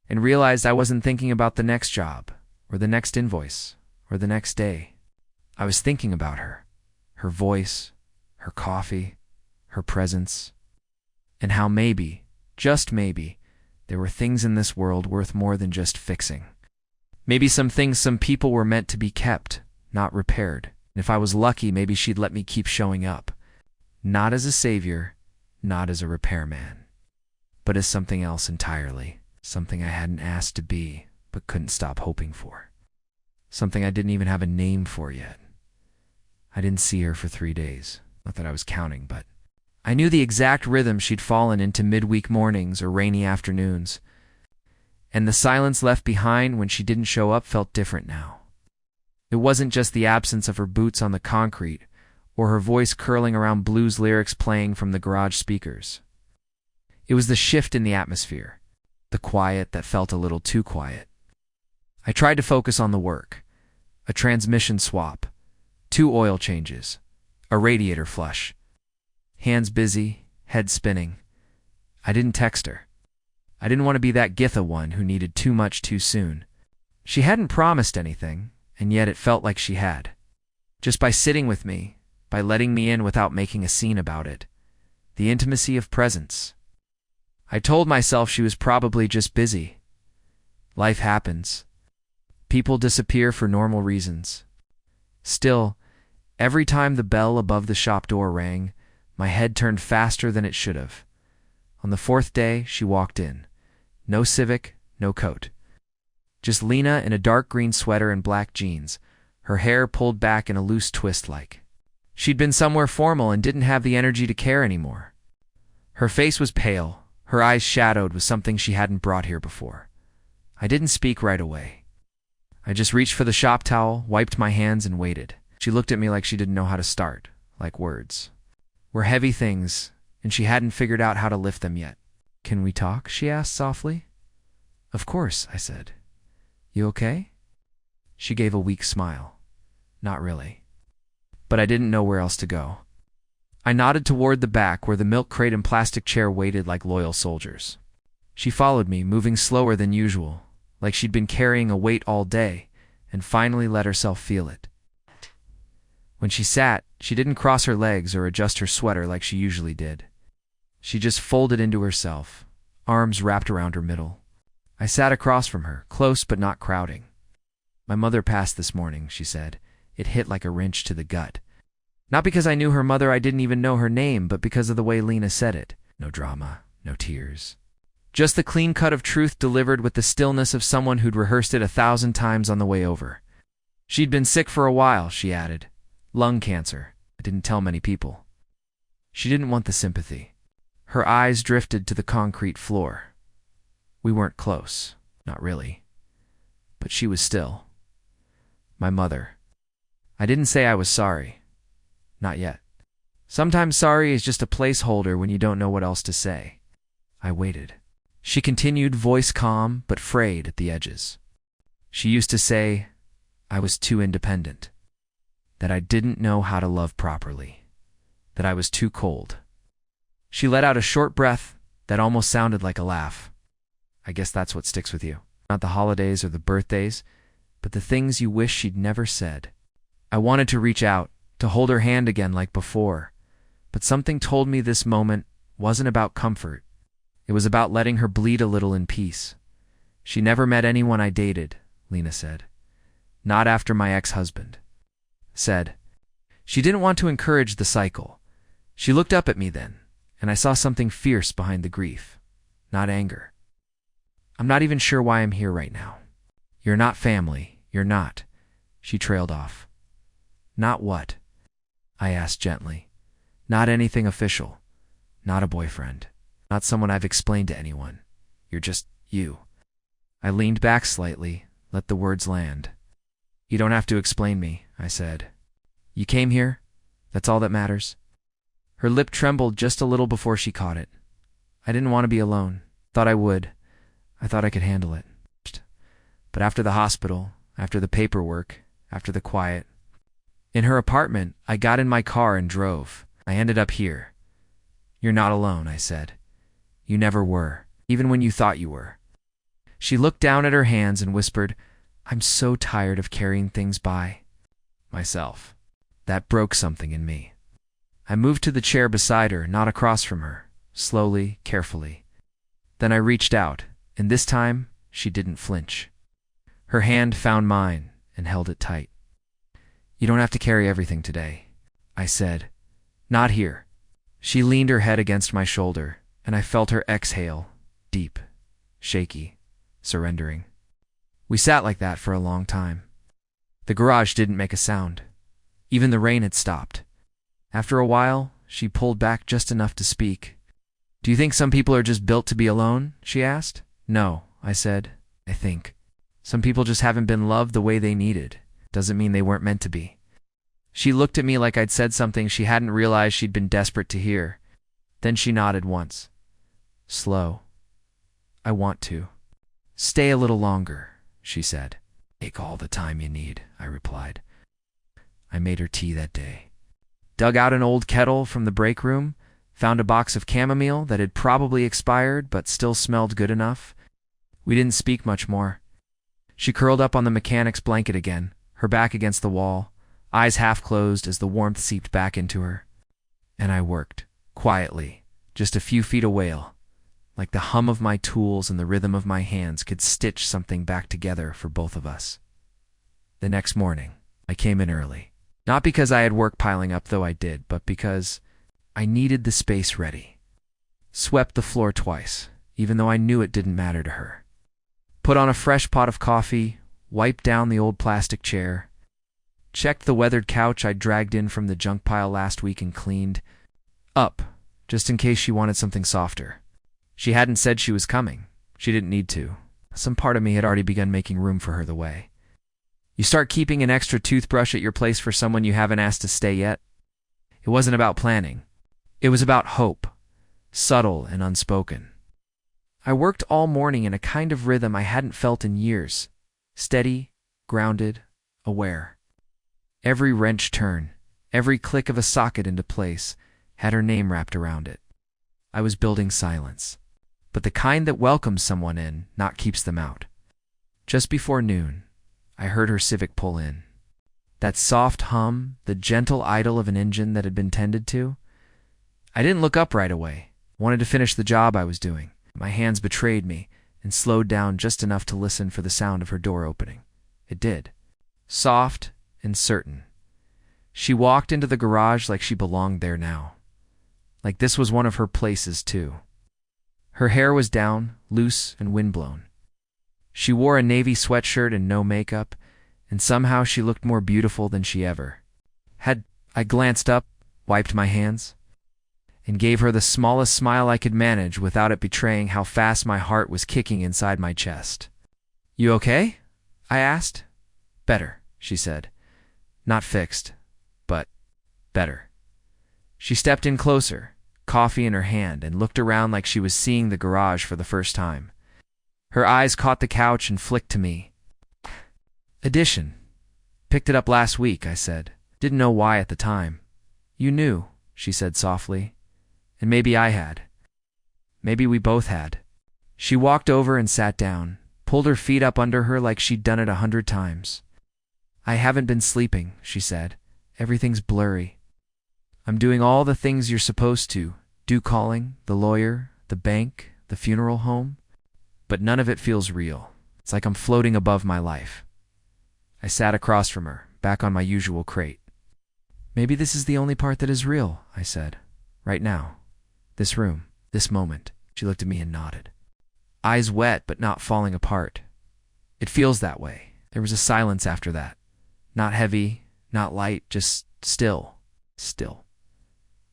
and realized I wasn't thinking about the next job, or the next invoice, or the next day. I was thinking about her, her voice, her coffee, her presence, and how maybe, just maybe, there were things in this world worth more than just fixing. Maybe some things, some people were meant to be kept, not repaired. And if I was lucky, maybe she'd let me keep showing up. Not as a savior, not as a repairman, but as something else entirely. Something I hadn't asked to be, but couldn't stop hoping for. Something I didn't even have a name for yet. I didn't see her for 3 days. Not that I was counting, but I knew the exact rhythm she'd fallen into midweek mornings or rainy afternoons. And the silence left behind when she didn't show up felt different now. It wasn't just the absence of her boots on the concrete or her voice curling around blues lyrics playing from the garage speakers. It was the shift in the atmosphere, the quiet that felt a little too quiet. I tried to focus on the work, a transmission swap, 2 oil changes, a radiator flush. Hands busy, head spinning. I didn't text her. I didn't want to be that Githa one who needed too much too soon. She hadn't promised anything, and yet it felt like she had. Just by sitting with me, by letting me in without making a scene about it. The intimacy of presence. I told myself she was probably just busy. Life happens. People disappear for normal reasons. Still, every time the bell above the shop door rang, my head turned faster than it should have. On the 4th day, she walked in. No Civic, no coat. Just Lena in a dark green sweater and black jeans, her hair pulled back in a loose twist like. She'd been somewhere formal and didn't have the energy to care anymore. Her face was pale, her eyes shadowed with something she hadn't brought here before. I didn't speak right away. I just reached for the shop towel, wiped my hands, and waited. She looked at me like she didn't know how to start, like words were heavy things, and she hadn't figured out how to lift them yet. "Can we talk?" she asked softly. "Of course," I said. "You okay?" She gave a weak smile. "Not really." But I didn't know where else to go. I nodded toward the back where the milk crate and plastic chair waited like loyal soldiers. She followed me, moving slower than usual, like she'd been carrying a weight all day, and finally let herself feel it. When she sat, she didn't cross her legs or adjust her sweater like she usually did. She just folded into herself, arms wrapped around her middle. I sat across from her, close but not crowding. "My mother passed this morning," she said. It hit like a wrench to the gut. Not because I knew her mother, I didn't even know her name, but because of the way Lena said it. No drama, no tears. Just the clean cut of truth delivered with the stillness of someone who'd rehearsed it 1,000 times on the way over. She'd been sick for a while, she added. Lung cancer. I didn't tell many people. She didn't want the sympathy. Her eyes drifted to the concrete floor. We weren't close, not really. But she was still. My mother. I didn't say I was sorry. Not yet. Sometimes sorry is just a placeholder when you don't know what else to say. I waited. She continued, voice calm but frayed at the edges. She used to say I was too independent, that I didn't know how to love properly, that I was too cold. She let out a short breath that almost sounded like a laugh. I guess that's what sticks with you. Not the holidays or the birthdays, but the things you wish she'd never said. I wanted to reach out, to hold her hand again like before, but something told me this moment wasn't about comfort. It was about letting her bleed a little in peace. She never met anyone I dated, Lena said. Not after my ex-husband. Said. She didn't want to encourage the cycle. She looked up at me then, and I saw something fierce behind the grief, not anger. I'm not even sure why I'm here right now. You're not family, you're not. She trailed off. Not what? I asked gently. Not anything official. Not a boyfriend. Not someone I've explained to anyone. You're just you. I leaned back slightly, let the words land. You don't have to explain me, I said. You came here? That's all that matters? Her lip trembled just a little before she caught it. I didn't want to be alone. Thought I would. I thought I could handle it. But after the hospital, after the paperwork, after the quiet, in her apartment, I got in my car and drove. I ended up here. You're not alone, I said. You never were, even when you thought you were. She looked down at her hands and whispered, I'm so tired of carrying things by myself. That broke something in me. I moved to the chair beside her, not across from her, slowly, carefully. Then I reached out, and this time she didn't flinch. Her hand found mine and held it tight. You don't have to carry everything today, I said. Not here. She leaned her head against my shoulder, and I felt her exhale, deep, shaky, surrendering. We sat like that for a long time. The garage didn't make a sound. Even the rain had stopped. After a while, she pulled back just enough to speak. "Do you think some people are just built to be alone?" she asked. "No," I said. "I think some people just haven't been loved the way they needed. Doesn't mean they weren't meant to be." She looked at me like I'd said something she hadn't realized she'd been desperate to hear. Then she nodded once. Slow. "I want to. Stay a little longer," she said. "Take all the time you need," I replied. I made her tea that day. Dug out an old kettle from the break room, found a box of chamomile that had probably expired but still smelled good enough. We didn't speak much more. She curled up on the mechanic's blanket again, her back against the wall, eyes half closed as the warmth seeped back into her. And I worked, quietly, just a few feet away, like the hum of my tools and the rhythm of my hands could stitch something back together for both of us. The next morning, I came in early. Not because I had work piling up, though I did, but because I needed the space ready. Swept the floor twice, even though I knew it didn't matter to her. Put on a fresh pot of coffee, wiped down the old plastic chair, checked the weathered couch I'd dragged in from the junk pile last week and cleaned up, just in case she wanted something softer. She hadn't said she was coming. She didn't need to. Some part of me had already begun making room for her the way. You start keeping an extra toothbrush at your place for someone you haven't asked to stay yet. It wasn't about planning. It was about hope, subtle and unspoken. I worked all morning in a kind of rhythm I hadn't felt in years. Steady, grounded, aware. Every wrench turn, every click of a socket into place had her name wrapped around it. I was building silence, but the kind that welcomes someone in, not keeps them out. Just before noon, I heard her Civic pull in. That soft hum, the gentle idle of an engine that had been tended to. I didn't look up right away. Wanted to finish the job I was doing. My hands betrayed me and slowed down just enough to listen for the sound of her door opening. It did. Soft and certain. She walked into the garage like she belonged there now. Like this was one of her places, too. Her hair was down, loose and windblown. She wore a navy sweatshirt and no makeup, and somehow she looked more beautiful than she ever had. I glanced up, wiped my hands, and gave her the smallest smile I could manage without it betraying how fast my heart was kicking inside my chest. "You okay?" I asked. "Better," she said. "Not fixed, but better." She stepped in closer, coffee in her hand, and looked around like she was seeing the garage for the first time. Her eyes caught the couch and flicked to me. "Edition. Picked it up last week," I said. Didn't know why at the time. "You knew," she said softly. "And maybe I had. Maybe we both had." She walked over and sat down, pulled her feet up under her like she'd done it 100 times. "I haven't been sleeping," she said. "Everything's blurry. I'm doing all the things you're supposed to. Do calling, the lawyer, the bank, the funeral home. But none of it feels real. It's like I'm floating above my life." I sat across from her, back on my usual crate. "Maybe this is the only part that is real," I said. "Right now. This room. This moment." She looked at me and nodded. Eyes wet but not falling apart. "It feels that way." There was a silence after that. Not heavy, not light, just still. Still.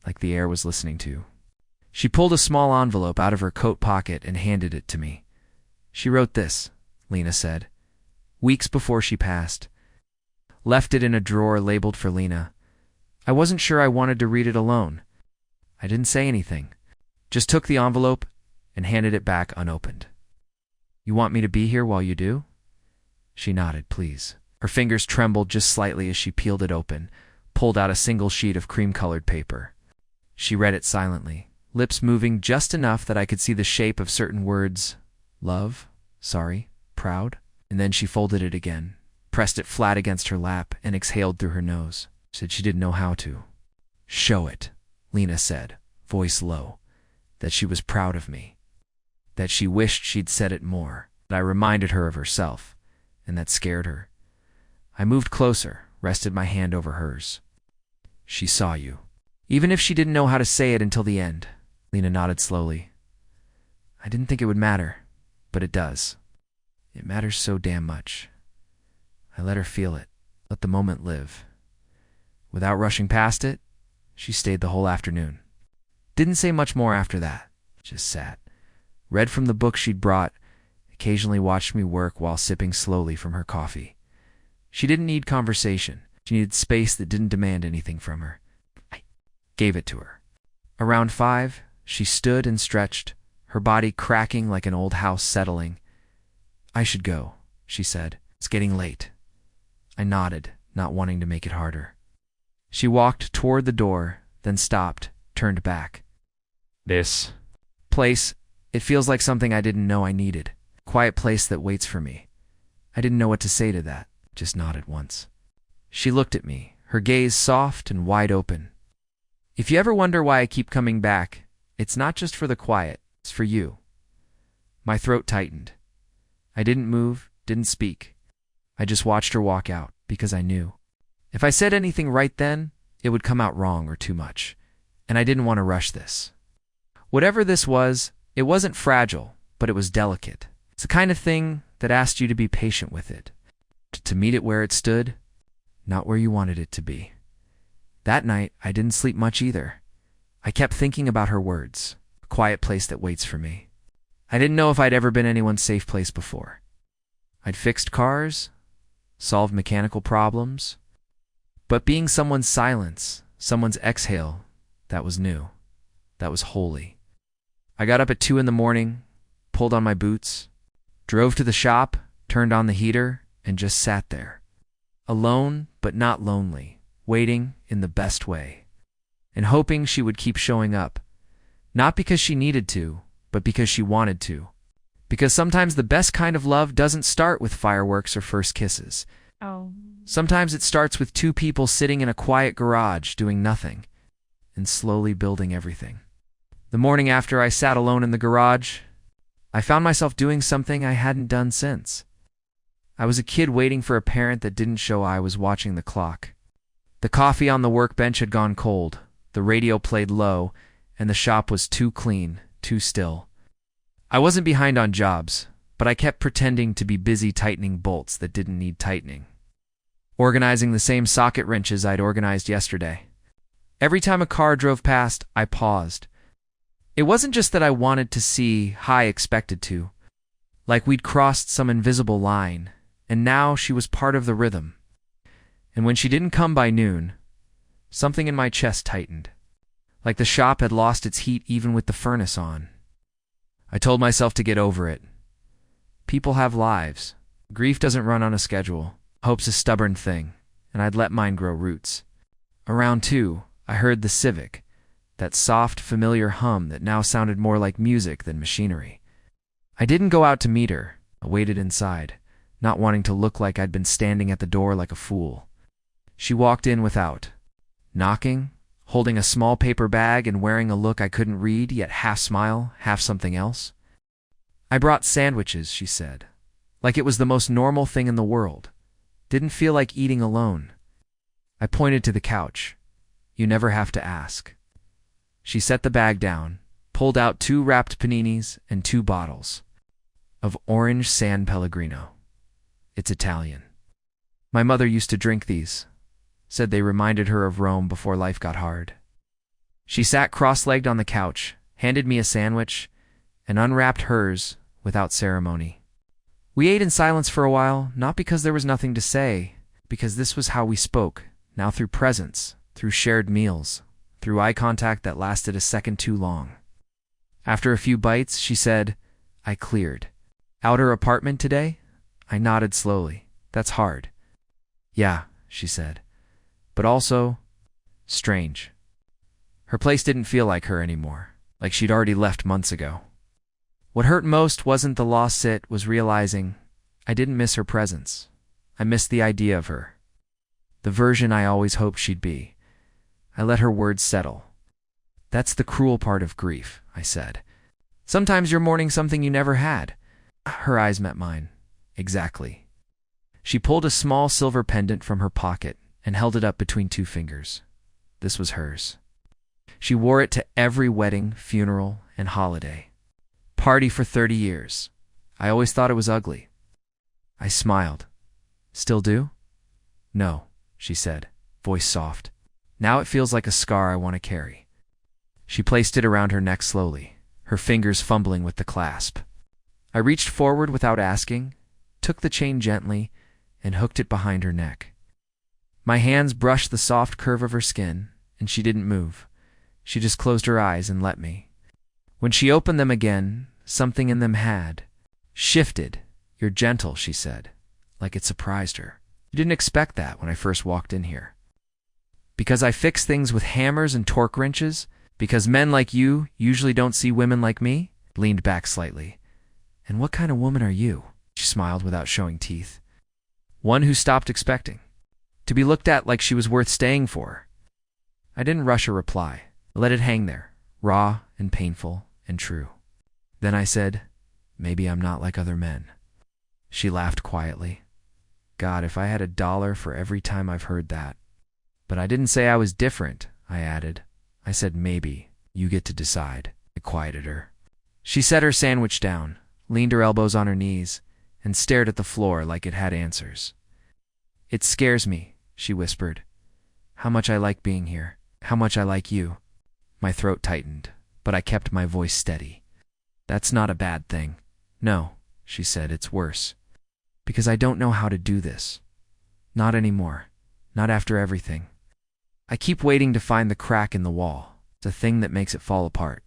Like the air was listening to. She pulled a small envelope out of her coat pocket and handed it to me. "She wrote this," Lena said. "Weeks before she passed. Left it in a drawer labeled for Lena. I wasn't sure I wanted to read it alone. I didn't say anything. Just took the envelope and handed it back unopened. You want me to be here while you do?" She nodded, please. Her fingers trembled just slightly as she peeled it open, pulled out a single sheet of cream-colored paper. She read it silently, lips moving just enough that I could see the shape of certain words. Love, sorry, proud. And then she folded it again, pressed it flat against her lap, and exhaled through her nose. Said she didn't know how to. "Show it," Lena said, voice low. That she was proud of me. That she wished she'd said it more. That I reminded her of herself. And that scared her. I moved closer, rested my hand over hers. "She saw you." Even if she didn't know how to say it until the end, Lena nodded slowly. "I didn't think it would matter. But it does. It matters so damn much." I let her feel it, let the moment live. Without rushing past it, she stayed the whole afternoon. Didn't say much more after that, just sat. Read from the book she'd brought, occasionally watched me work while sipping slowly from her coffee. She didn't need conversation. She needed space that didn't demand anything from her. I gave it to her. Around 5, she stood and stretched, her body cracking like an old house settling. "I should go," she said. "It's getting late." I nodded, not wanting to make it harder. She walked toward the door, then stopped, turned back. "This place, it feels like something I didn't know I needed. A quiet place that waits for me." I didn't know what to say to that, just nodded once. She looked at me, her gaze soft and wide open. "If you ever wonder why I keep coming back, it's not just for the quiet, it's for you." My throat tightened. I didn't move, didn't speak. I just watched her walk out, because I knew. If I said anything right then, it would come out wrong or too much, and I didn't want to rush this. Whatever this was, it wasn't fragile, but it was delicate. It's the kind of thing that asked you to be patient with it, to meet it where it stood, not where you wanted it to be. That night, I didn't sleep much either. I kept thinking about her words, a quiet place that waits for me. I didn't know if I'd ever been anyone's safe place before. I'd fixed cars, solved mechanical problems, but being someone's silence, someone's exhale, that was new. That was holy. I got up at 2 in the morning, pulled on my boots, drove to the shop, turned on the heater, and just sat there. Alone, but not lonely, waiting in the best way, and hoping she would keep showing up. Not because she needed to, but because she wanted to. Because sometimes the best kind of love doesn't start with fireworks or first kisses. Sometimes it starts with 2 people sitting in a quiet garage doing nothing, and slowly building everything. The morning after I sat alone in the garage, I found myself doing something I hadn't done since. I was a kid waiting for a parent that didn't show. I was watching the clock. The coffee on the workbench had gone cold, the radio played low, and the shop was too clean, too still. I wasn't behind on jobs, but I kept pretending to be busy tightening bolts that didn't need tightening. Organizing the same socket wrenches I'd organized yesterday. Every time a car drove past, I paused. It wasn't just that I wanted to see, I expected to. Like we'd crossed some invisible line, and now she was part of the rhythm. And when she didn't come by noon, something in my chest tightened. Like the shop had lost its heat even with the furnace on. I told myself to get over it. People have lives. Grief doesn't run on a schedule. Hope's a stubborn thing, and I'd let mine grow roots. Around 2, I heard the Civic, that soft, familiar hum that now sounded more like music than machinery. I didn't go out to meet her. I waited inside, not wanting to look like I'd been standing at the door like a fool. She walked in without, knocking, holding a small paper bag and wearing a look I couldn't read, yet half smile, half something else. "I brought sandwiches," she said, like it was the most normal thing in the world. Didn't feel like eating alone. I pointed to the couch. "You never have to ask." She set the bag down, pulled out 2 wrapped paninis and 2 bottles of orange San Pellegrino. It's Italian. My mother used to drink these, said they reminded her of Rome before life got hard. She sat cross-legged on the couch, handed me a sandwich, and unwrapped hers without ceremony. We ate in silence for a while, not because there was nothing to say, because this was how we spoke, now through presence, through shared meals, through eye contact that lasted a second too long. After a few bites, she said, "I cleared. Outer apartment today?" I nodded slowly. "That's hard." "Yeah," she said. "But also, strange." Her place didn't feel like her anymore, like she'd already left months ago. What hurt most wasn't the lost it, was realizing I didn't miss her presence. I missed the idea of her. The version I always hoped she'd be. I let her words settle. "That's the cruel part of grief," I said. "Sometimes you're mourning something you never had." Her eyes met mine. "Exactly." She pulled a small silver pendant from her pocket and held it up between 2 fingers. This was hers. She wore it to every wedding, funeral, and holiday. Party for 30 years. I always thought it was ugly. I smiled. "Still do?" "No," she said, voice soft. Now it feels like a scar I want to carry. She placed it around her neck slowly, her fingers fumbling with the clasp. I reached forward without asking, took the chain gently, and hooked it behind her neck. My hands brushed the soft curve of her skin, and she didn't move. She just closed her eyes and let me. When she opened them again, something in them had shifted. "You're gentle," she said, like it surprised her. "You didn't expect that when I first walked in here." "Because I fix things with hammers and torque wrenches? Because men like you usually don't see women like me?" Leaned back slightly. "And what kind of woman are you?" She smiled without showing teeth. "One who stopped expecting to be looked at like she was worth staying for." I didn't rush a reply. I let it hang there, raw and painful and true. Then I said, "Maybe I'm not like other men." She laughed quietly. God, if I had $1 for every time I've heard that. "But I didn't say I was different," I added. "I said maybe. You get to decide." I quieted her. She set her sandwich down, leaned her elbows on her knees, and stared at the floor like it had answers. "It scares me," she whispered. "How much I like being here. How much I like you." My throat tightened, but I kept my voice steady. "That's not a bad thing." "No," she said, "it's worse. Because I don't know how to do this. Not anymore. Not after everything. I keep waiting to find the crack in the wall, the thing that makes it fall apart."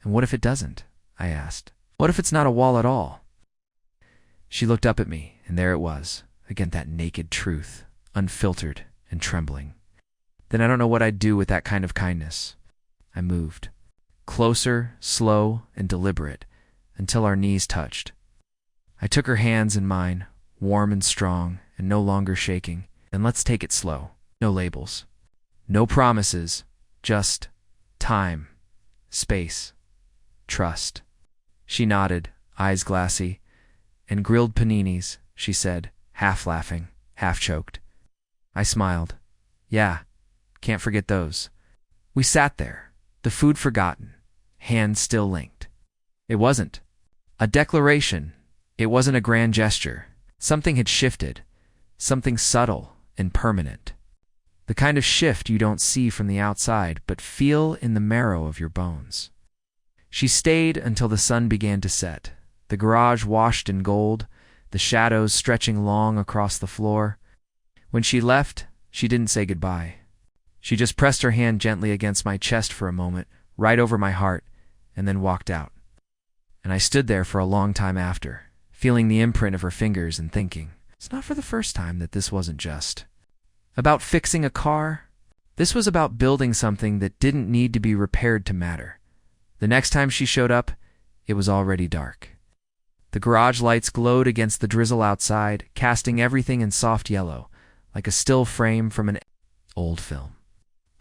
"And what if it doesn't?" I asked. "What if it's not a wall at all?" She looked up at me, and there it was, again that naked truth, unfiltered and trembling. "Then I don't know what I'd do with that kind of kindness." I moved, closer, slow, and deliberate, until our knees touched. I took her hands in mine, warm and strong, and no longer shaking. "And let's take it slow. No labels. No promises. Just time, space, trust." She nodded, eyes glassy. "And grilled paninis," she said, half laughing, half choked. I smiled. "Yeah, can't forget those." We sat there, the food forgotten, hands still linked. It wasn't a declaration. It wasn't a grand gesture. Something had shifted, something subtle and permanent. The kind of shift you don't see from the outside, but feel in the marrow of your bones. She stayed until the sun began to set, the garage washed in gold, the shadows stretching long across the floor. When she left, she didn't say goodbye. She just pressed her hand gently against my chest for a moment, right over my heart, and then walked out. And I stood there for a long time after, feeling the imprint of her fingers and thinking, it's not for the first time that this wasn't just about fixing a car. This was about building something that didn't need to be repaired to matter. The next time she showed up, it was already dark. The garage lights glowed against the drizzle outside, casting everything in soft yellow, like a still frame from an old film.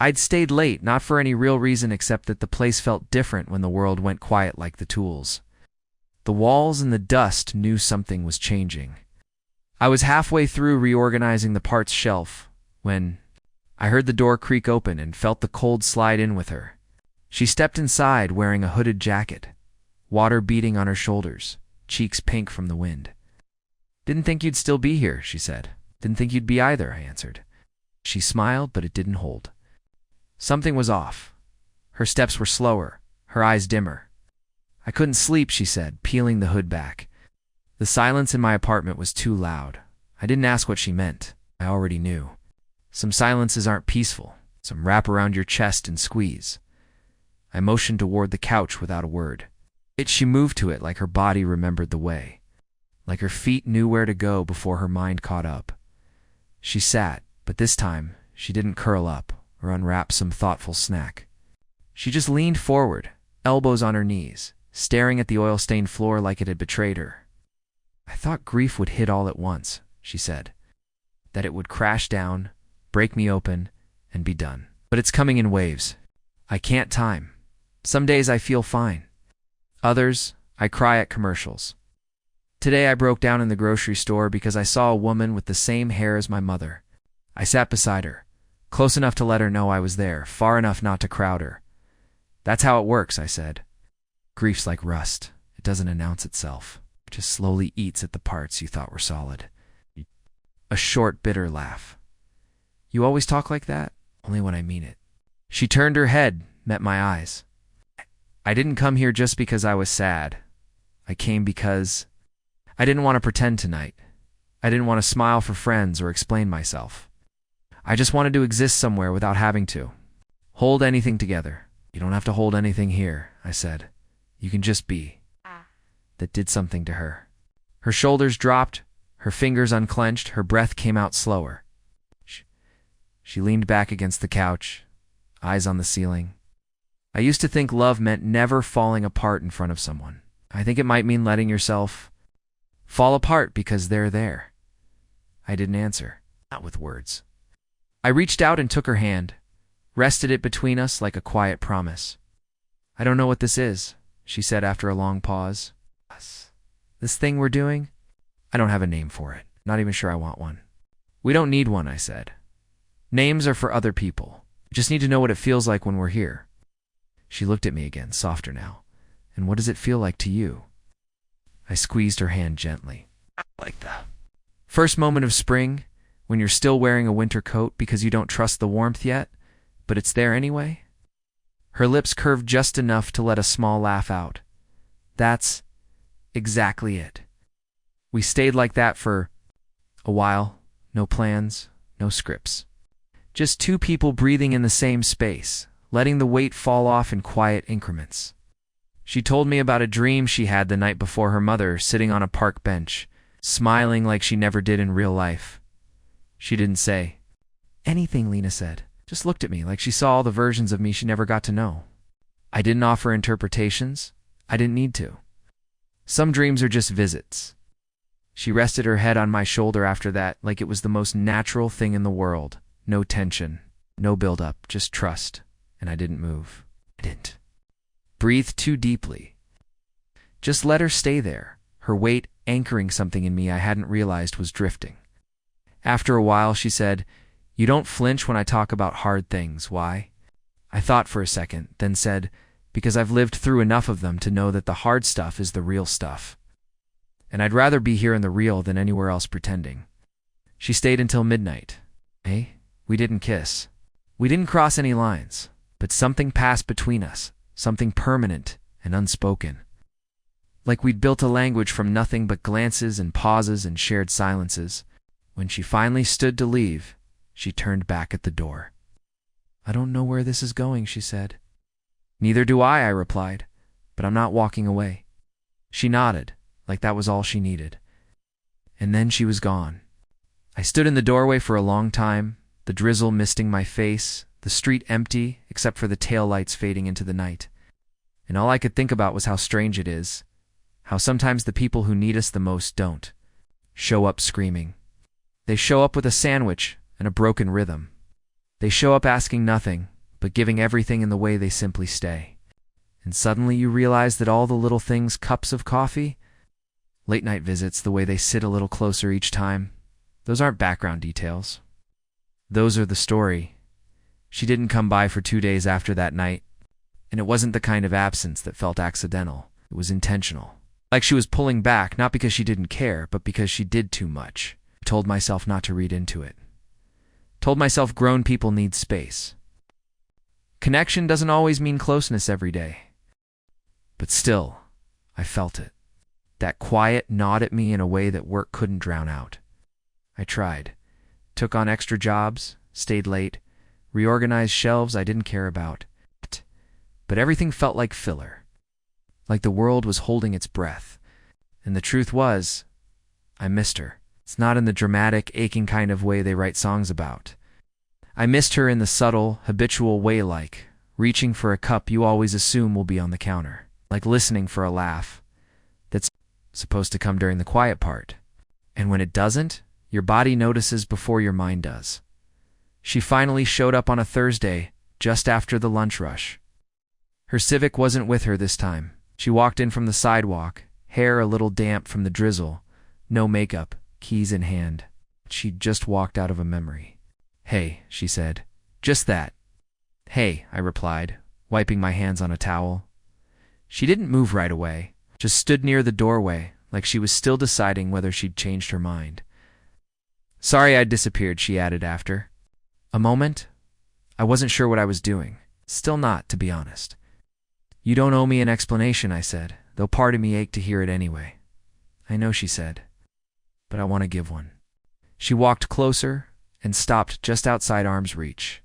I'd stayed late, not for any real reason except that the place felt different when the world went quiet like the tools. The walls and the dust knew something was changing. I was halfway through reorganizing the parts shelf when I heard the door creak open and felt the cold slide in with her. She stepped inside wearing a hooded jacket, water beating on her shoulders, cheeks pink from the wind. "Didn't think you'd still be here," she said. "Didn't think you'd be either," I answered. She smiled, but it didn't hold. Something was off. Her steps were slower, her eyes dimmer. "I couldn't sleep," she said, peeling the hood back. The silence in my apartment was too loud. I didn't ask what she meant. I already knew. Some silences aren't peaceful. Some wrap around your chest and squeeze. I motioned toward the couch without a word. She moved to it like her body remembered the way, like her feet knew where to go before her mind caught up. She sat, but this time she didn't curl up or unwrap some thoughtful snack. She just leaned forward, elbows on her knees, staring at the oil-stained floor like it had betrayed her. "I thought grief would hit all at once," she said. "That it would crash down, break me open, and be done. But it's coming in waves. I can't time. Some days I feel fine. Others, I cry at commercials. Today I broke down in the grocery store because I saw a woman with the same hair as my mother. I sat beside her, close enough to let her know I was there, far enough not to crowd her. "That's how it works," I said. "Grief's like rust. It doesn't announce itself. It just slowly eats at the parts you thought were solid." A short, bitter laugh. "You always talk like that?" only when I mean it. She turned her head, met my eyes. I didn't come here just because I was sad. I came because I didn't want to pretend tonight. I didn't want to smile for friends or explain myself. I just wanted to exist somewhere without having to hold anything together. You don't have to hold anything here, I said. You can just be. That did something to her. Her shoulders dropped, her fingers unclenched, her breath came out slower. She leaned back against the couch, eyes on the ceiling. I used to think love meant never falling apart in front of someone. I think it might mean letting yourself fall apart because they're there. I didn't answer, not with words. I reached out and took her hand, rested it between us like a quiet promise. I don't know what this is, she said after a long pause. This thing we're doing? I don't have a name for it. Not even sure I want one. We don't need one, I said. Names are for other people. We just need to know what it feels like when we're here. She looked at me again, softer now. And what does it feel like to you? I squeezed her hand gently. Like the first moment of spring, when you're still wearing a winter coat because you don't trust the warmth yet, but it's there anyway? Her lips curved just enough to let a small laugh out. That's exactly it. We stayed like that for a while. No plans, no scripts. Just two people breathing in the same space, letting the weight fall off in quiet increments. She told me about a dream she had the night before, her mother sitting on a park bench, smiling like she never did in real life. She didn't say anything, Lena said. Just looked at me like she saw all the versions of me she never got to know. I didn't offer interpretations. I didn't need to. Some dreams are just visits. She rested her head on my shoulder after that like it was the most natural thing in the world. No tension, no build-up, just trust. And I didn't move. I didn't breathe too deeply. Just let her stay there, her weight anchoring something in me I hadn't realized was drifting. After a while, she said, "You don't flinch when I talk about hard things. Why?" I thought for a second, then said, "Because I've lived through enough of them to know that the hard stuff is the real stuff. And I'd rather be here in the real than anywhere else pretending." She stayed until midnight. We didn't kiss. We didn't cross any lines, but something passed between us, something permanent and unspoken. Like we'd built a language from nothing but glances and pauses and shared silences. When she finally stood to leave, she turned back at the door. "I don't know where this is going," she said. "Neither do I replied, "but I'm not walking away." She nodded, like that was all she needed. And then she was gone. I stood in the doorway for a long time, the drizzle misting my face, the street empty except for the taillights fading into the night. And all I could think about was how strange it is, how sometimes the people who need us the most don't show up screaming. They show up with a sandwich and a broken rhythm. They show up asking nothing, but giving everything in the way they simply stay. And suddenly you realize that all the little things, cups of coffee, late night visits, the way they sit a little closer each time, those aren't background details. Those are the story. She didn't come by for 2 days after that night, and it wasn't the kind of absence that felt accidental. It was intentional. Like she was pulling back, not because she didn't care, but because she did too much. I told myself not to read into it. Told myself grown people need space. Connection doesn't always mean closeness every day. But still, I felt it. That quiet gnawed at me in a way that work couldn't drown out. I tried. Took on extra jobs, stayed late, reorganized shelves I didn't care about. But everything felt like filler. Like the world was holding its breath. And the truth was, I missed her. It's not in the dramatic, aching kind of way they write songs about. I missed her in the subtle, habitual way, like reaching for a cup you always assume will be on the counter. Like listening for a laugh that's supposed to come during the quiet part. And when it doesn't, your body notices before your mind does. She finally showed up on a Thursday, just after the lunch rush. Her Civic wasn't with her this time. She walked in from the sidewalk, hair a little damp from the drizzle, no makeup, keys in hand. She'd just walked out of a memory. "Hey," she said. "Just that." "Hey," I replied, wiping my hands on a towel. She didn't move right away, just stood near the doorway, like she was still deciding whether she'd changed her mind. "Sorry I'd disappeared," she added after. A moment, I wasn't sure what I was doing. Still not, to be honest. You don't owe me an explanation, I said, though part of me ached to hear it anyway. I know, she said, but I want to give one. She walked closer and stopped just outside arm's reach.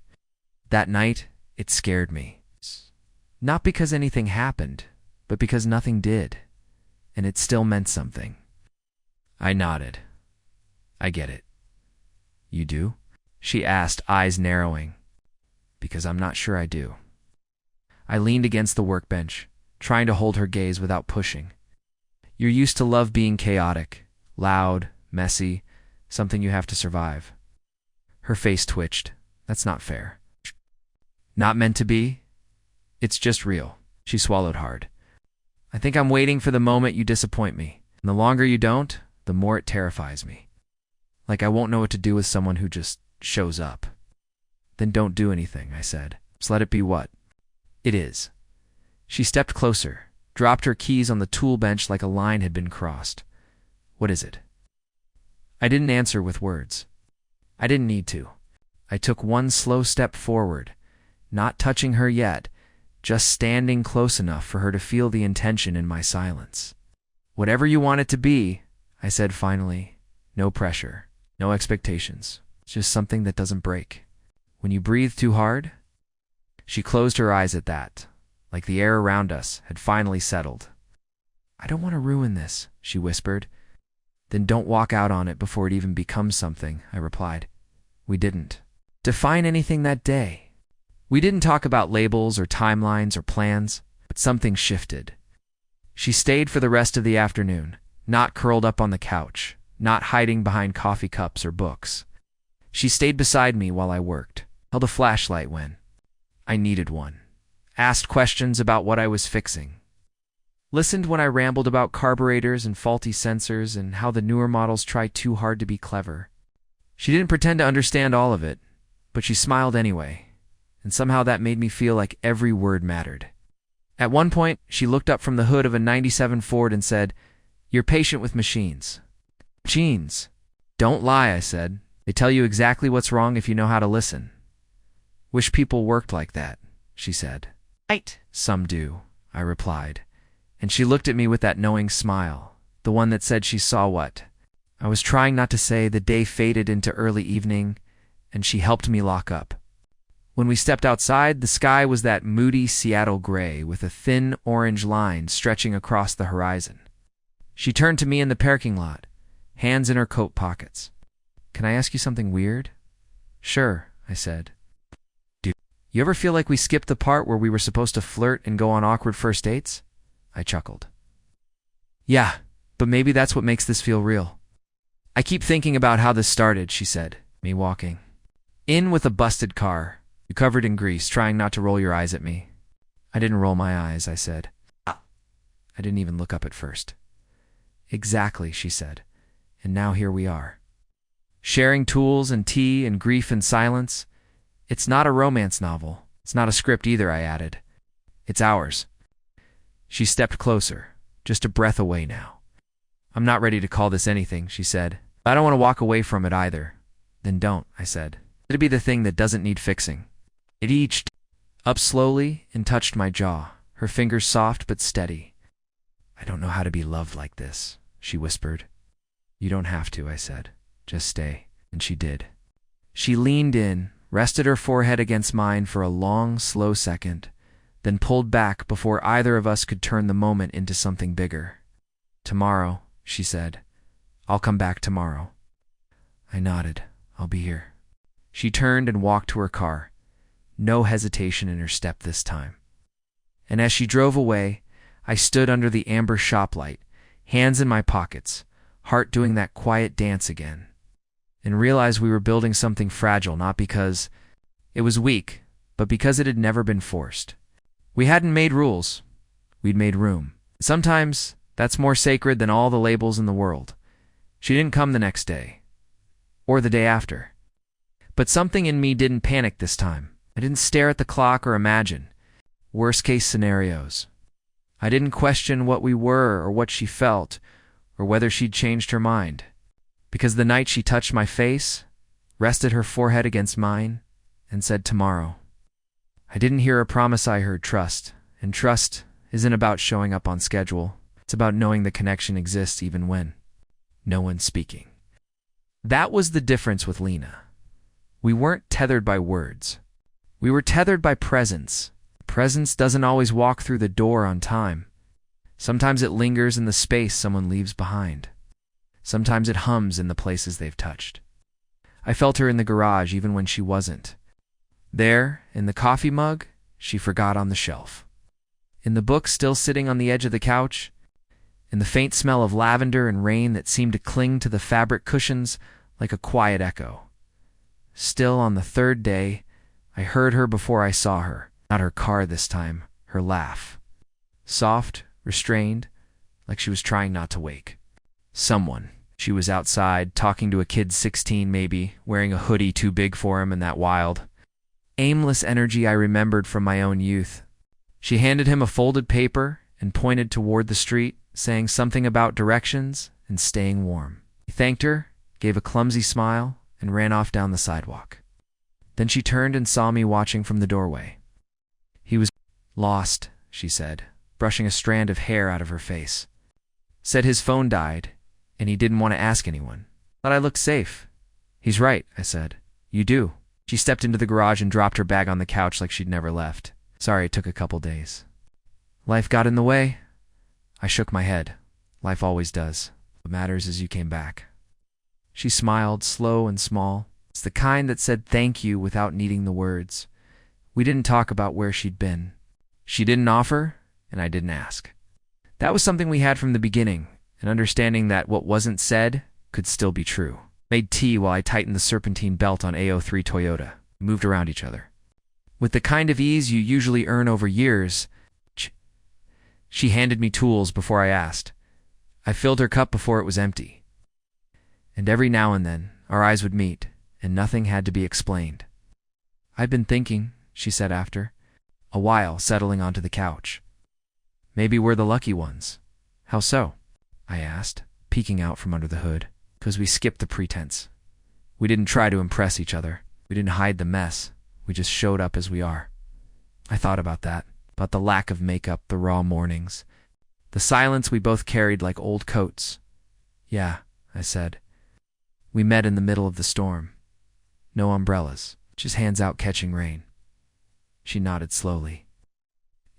That night, it scared me. Not because anything happened, but because nothing did, and it still meant something. I nodded. I get it. You do? She asked, eyes narrowing. Because I'm not sure I do. I leaned against the workbench, trying to hold her gaze without pushing. You're used to love being chaotic, loud, messy, something you have to survive. Her face twitched. That's not fair. Not meant to be? It's just real. She swallowed hard. I think I'm waiting for the moment you disappoint me. And the longer you don't, the more it terrifies me. Like I won't know what to do with someone who just shows up. Then don't do anything, I said. Just let it be what it is. She stepped closer, dropped her keys on the tool bench like a line had been crossed. What is it? I didn't answer with words. I didn't need to. I took one slow step forward, not touching her yet, just standing close enough for her to feel the intention in my silence. Whatever you want it to be, I said finally. No pressure, no expectations. It's just something that doesn't break. When you breathe too hard? She closed her eyes at that, like the air around us had finally settled. I don't want to ruin this, she whispered. Then don't walk out on it before it even becomes something, I replied. We didn't define anything that day. We didn't talk about labels or timelines or plans, but something shifted. She stayed for the rest of the afternoon, not curled up on the couch, not hiding behind coffee cups or books. She stayed beside me while I worked, held a flashlight when I needed one, asked questions about what I was fixing, listened when I rambled about carburetors and faulty sensors and how the newer models try too hard to be clever. She didn't pretend to understand all of it, but she smiled anyway, and somehow that made me feel like every word mattered. At one point, she looked up from the hood of a '97 Ford and said, "You're patient with machines." Machines. Don't lie, I said. They tell you exactly what's wrong if you know how to listen. Wish people worked like that, she said. Right. Some do, I replied, and she looked at me with that knowing smile, the one that said she saw what I was trying not to say. The day faded into early evening, and she helped me lock up. When we stepped outside, the sky was that moody Seattle gray with a thin orange line stretching across the horizon. She turned to me in the parking lot, hands in her coat pockets. Can I ask you something weird? Sure, I said. Do you ever feel like we skipped the part where we were supposed to flirt and go on awkward first dates? I chuckled. Yeah, but maybe that's what makes this feel real. I keep thinking about how this started, she said, me walking in with a busted car, you covered in grease, trying not to roll your eyes at me. I didn't roll my eyes, I said. I didn't even look up at first. Exactly, she said, and now here we are. Sharing tools and tea and grief and silence. It's not a romance novel. It's not a script either, I added. It's ours. She stepped closer, just a breath away now. I'm not ready to call this anything, she said. I don't want to walk away from it either. Then don't, I said. It'd be the thing that doesn't need fixing. It eached up slowly and touched my jaw, her fingers soft but steady. I don't know how to be loved like this, she whispered. You don't have to, I said. Just stay. And she did. She leaned in, rested her forehead against mine for a long, slow second, then pulled back before either of us could turn the moment into something bigger. Tomorrow, she said. I'll come back tomorrow. I nodded. I'll be here. She turned and walked to her car, no hesitation in her step this time. And as she drove away, I stood under the amber shop light, hands in my pockets, heart doing that quiet dance again, and realized we were building something fragile, not because it was weak, but because it had never been forced. We hadn't made rules. We'd made room. Sometimes that's more sacred than all the labels in the world. She didn't come the next day, or the day after. But something in me didn't panic this time. I didn't stare at the clock or imagine worst-case scenarios. I didn't question what we were or what she felt or whether she'd changed her mind. Because the night she touched my face, rested her forehead against mine, and said tomorrow, I didn't hear a promise. I heard trust, and trust isn't about showing up on schedule. It's about knowing the connection exists even when no one's speaking. That was the difference with Lena. We weren't tethered by words. We were tethered by presence. Presence doesn't always walk through the door on time. Sometimes it lingers in the space someone leaves behind. Sometimes it hums in the places they've touched. I felt her in the garage even when she wasn't. There, in the coffee mug she forgot on the shelf. In the book still sitting on the edge of the couch. In the faint smell of lavender and rain that seemed to cling to the fabric cushions like a quiet echo. Still on the third day, I heard her before I saw her. Not her car this time, her laugh. Soft, restrained, like she was trying not to wake. Someone. She was outside, talking to a kid 16 maybe, wearing a hoodie too big for him in that wild, aimless energy I remembered from my own youth. She handed him a folded paper and pointed toward the street, saying something about directions and staying warm. He thanked her, gave a clumsy smile, and ran off down the sidewalk. Then she turned and saw me watching from the doorway. He was lost, she said, brushing a strand of hair out of her face. Said his phone died, and he didn't want to ask anyone. Thought I looked safe. He's right, I said. You do. She stepped into the garage and dropped her bag on the couch like she'd never left. Sorry it took a couple days. Life got in the way. I shook my head. Life always does. What matters is you came back. She smiled, slow and small. It's the kind that said thank you without needing the words. We didn't talk about where she'd been. She didn't offer, and I didn't ask. That was something we had from the beginning, an understanding that what wasn't said could still be true. Made tea while I tightened the serpentine belt on AO3 Toyota. Moved around each other. With the kind of ease you usually earn over years, she handed me tools before I asked. I filled her cup before it was empty. And every now and then, our eyes would meet, and nothing had to be explained. I've been thinking, she said after, a while, settling onto the couch. Maybe we're the lucky ones. How so? I asked, peeking out from under the hood. 'Cause we skipped the pretense. We didn't try to impress each other. We didn't hide the mess. We just showed up as we are. I thought about that, about the lack of makeup, the raw mornings, the silence we both carried like old coats. Yeah, I said. We met in the middle of the storm. No umbrellas, just hands out catching rain. She nodded slowly.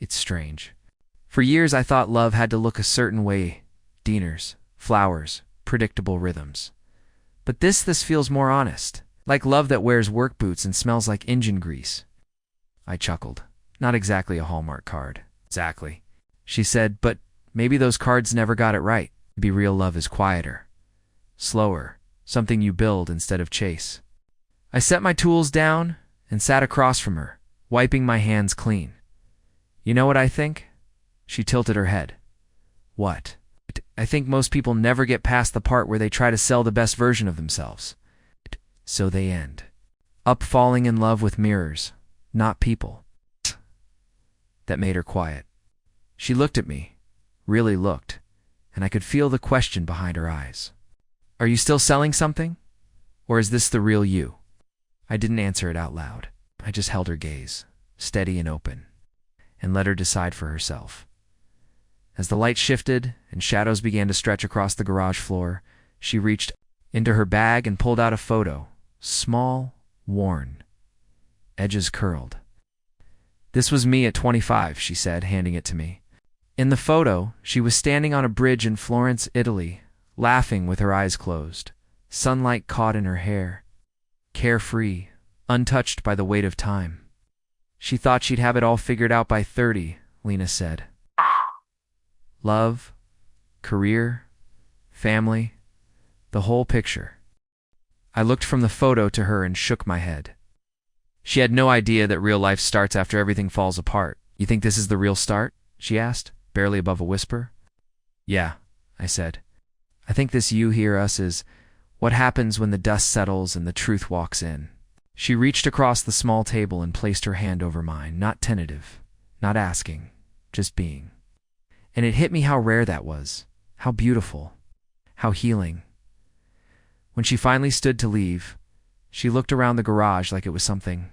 It's strange. For years I thought love had to look a certain way. Diners, flowers, predictable rhythms. But this feels more honest. Like love that wears work boots and smells like engine grease. I chuckled. Not exactly a Hallmark card. Exactly. She said, but maybe those cards never got it right. Maybe real love is quieter. Slower. Something you build instead of chase. I set my tools down and sat across from her, wiping my hands clean. You know what I think? She tilted her head. What? I think most people never get past the part where they try to sell the best version of themselves. So they end up falling in love with mirrors, not people. That made her quiet. She looked at me, really looked, and I could feel the question behind her eyes. Are you still selling something? Or is this the real you? I didn't answer it out loud. I just held her gaze, steady and open, and let her decide for herself. As the light shifted and shadows began to stretch across the garage floor, she reached into her bag and pulled out a photo, small, worn, edges curled. This was me at 25, she said, handing it to me. In the photo, she was standing on a bridge in Florence, Italy, laughing with her eyes closed, sunlight caught in her hair, carefree, untouched by the weight of time. She thought she'd have it all figured out by 30, Lena said. Love, career, family, the whole picture. I looked from the photo to her and shook my head. She had no idea that real life starts after everything falls apart. You think this is the real start? She asked, barely above a whisper. Yeah, I said. I think this you hear us is what happens when the dust settles and the truth walks in. She reached across the small table and placed her hand over mine, not tentative, not asking, just being. And it hit me how rare that was, how beautiful, how healing. When she finally stood to leave, she looked around the garage like it was something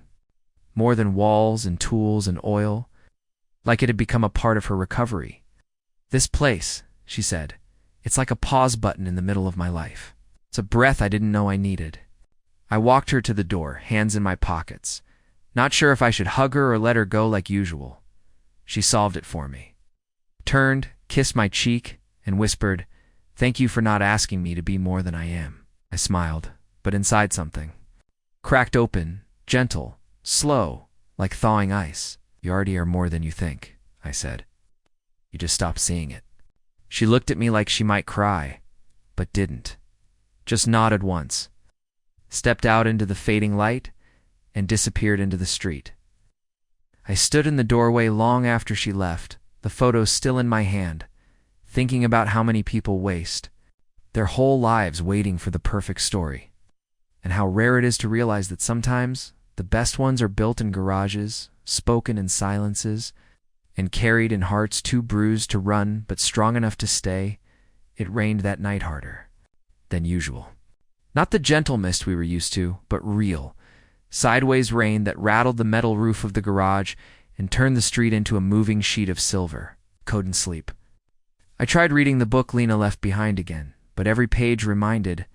more than walls and tools and oil, like it had become a part of her recovery. "This place," she said, "it's like a pause button in the middle of my life. It's a breath I didn't know I needed." I walked her to the door, hands in my pockets, not sure if I should hug her or let her go like usual. She solved it for me. Turned, kissed my cheek, and whispered, "Thank you for not asking me to be more than I am." I smiled, but inside something cracked open, gentle, slow, like thawing ice. "You already are more than you think," I said. "You just stopped seeing it." She looked at me like she might cry, but didn't. Just nodded once, stepped out into the fading light, and disappeared into the street. I stood in the doorway long after she left, the photo still in my hand, thinking about how many people waste their whole lives waiting for the perfect story, and how rare it is to realize that sometimes the best ones are built in garages, spoken in silences, and carried in hearts too bruised to run but strong enough to stay. It rained that night harder than usual. Not the gentle mist we were used to, but real, sideways rain that rattled the metal roof of the garage and turned the street into a moving sheet of silver. Couldn't sleep. I tried reading the book Lena left behind again, but every page reminded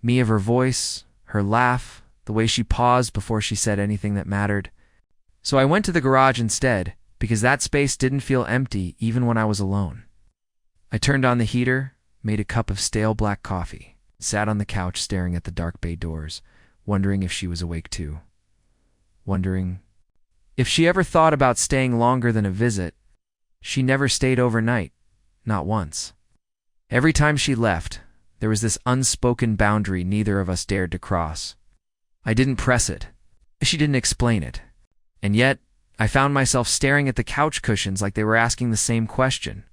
me of her voice, her laugh, the way she paused before she said anything that mattered. So I went to the garage instead, because that space didn't feel empty even when I was alone. I turned on the heater, made a cup of stale black coffee, sat on the couch staring at the dark bay doors, wondering if she was awake too. Wondering if she ever thought about staying longer than a visit. She never stayed overnight, not once. Every time she left, there was this unspoken boundary neither of us dared to cross. I didn't press it. She didn't explain it. And yet, I found myself staring at the couch cushions like they were asking the same question.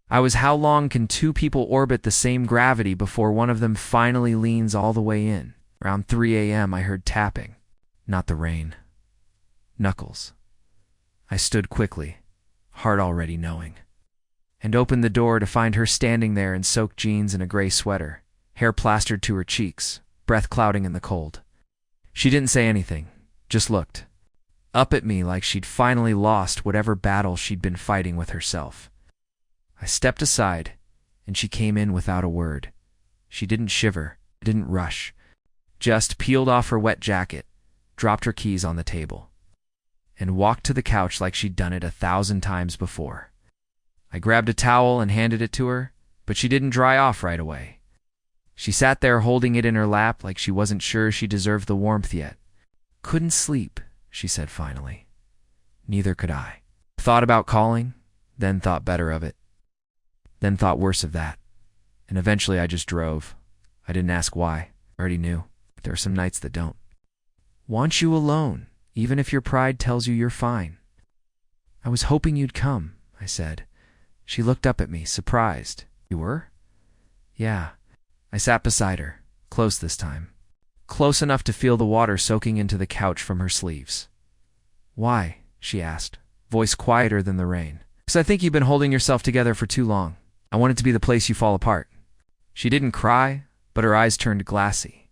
How long can two people orbit the same gravity before one of them finally leans all the way in? Around 3 a.m. I heard tapping. Not the rain. Knuckles. I stood quickly, heart already knowing, and opened the door to find her standing there in soaked jeans and a gray sweater, hair plastered to her cheeks, breath clouding in the cold. She didn't say anything, just looked up at me like she'd finally lost whatever battle she'd been fighting with herself. I stepped aside, and she came in without a word. She didn't shiver, didn't rush, just peeled off her wet jacket, dropped her keys on the table, and walked to the couch like she'd done it 1,000 times before. I grabbed a towel and handed it to her, but she didn't dry off right away. She sat there holding it in her lap like she wasn't sure she deserved the warmth yet. "Couldn't sleep," she said finally. Neither could I. Thought about calling, then thought better of it, then thought worse of that, and eventually I just drove. I didn't ask why. I already knew. There are some nights that don't want you alone, even if your pride tells you you're fine. "I was hoping you'd come," I said. She looked up at me, surprised. "You were?" "Yeah." I sat beside her, close this time, close enough to feel the water soaking into the couch from her sleeves. "Why?" she asked, voice quieter than the rain. "'Cause I think you've been holding yourself together for too long. I want it to be the place you fall apart." She didn't cry, but her eyes turned glassy.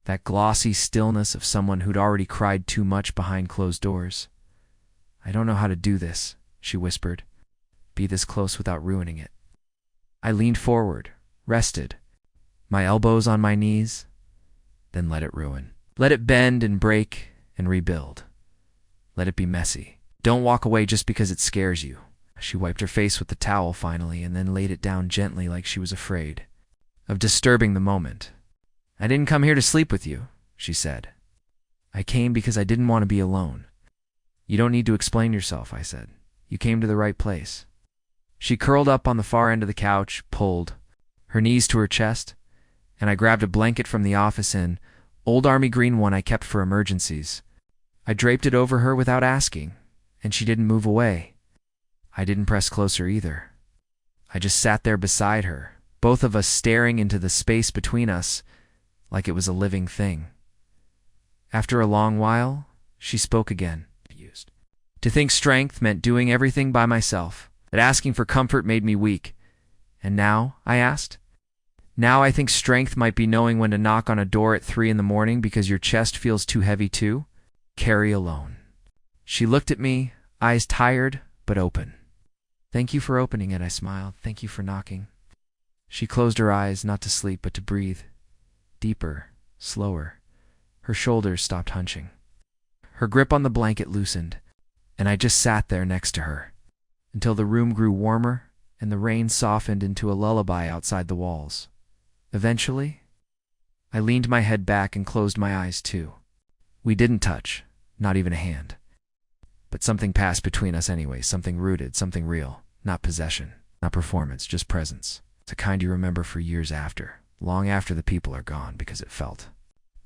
That glossy stillness of someone who'd already cried too much behind closed doors. "I don't know how to do this," she whispered. "Be this close without ruining it." I leaned forward, rested, my elbows on my knees, then let it ruin. Let it bend and break and rebuild. Let it be messy. Don't walk away just because it scares you. She wiped her face with the towel finally and then laid it down gently like she was afraid of disturbing the moment. "I didn't come here to sleep with you," she said. "I came because I didn't want to be alone." "You don't need to explain yourself," I said. "You came to the right place." She curled up on the far end of the couch, pulled her knees to her chest, and I grabbed a blanket from the office inn, old army green one I kept for emergencies. I draped it over her without asking, and she didn't move away. I didn't press closer either. I just sat there beside her, both of us staring into the space between us like it was a living thing. After a long while, she spoke again. To think strength meant doing everything by myself, that asking for comfort made me weak. "And now?" I asked. "Now I think strength might be knowing when to knock on a door at 3 in the morning because your chest feels too heavy too." carry alone. She looked at me, eyes tired but open. "Thank you for opening it," I smiled. "Thank you for knocking." She closed her eyes, not to sleep but to breathe. Deeper, slower. Her shoulders stopped hunching. Her grip on the blanket loosened, and I just sat there next to her until the room grew warmer and the rain softened into a lullaby outside the walls. Eventually, I leaned my head back and closed my eyes too. We didn't touch, not even a hand. But something passed between us anyway, something rooted, something real. Not possession, not performance, just presence. It's the kind you remember for years after, long after the people are gone, because it felt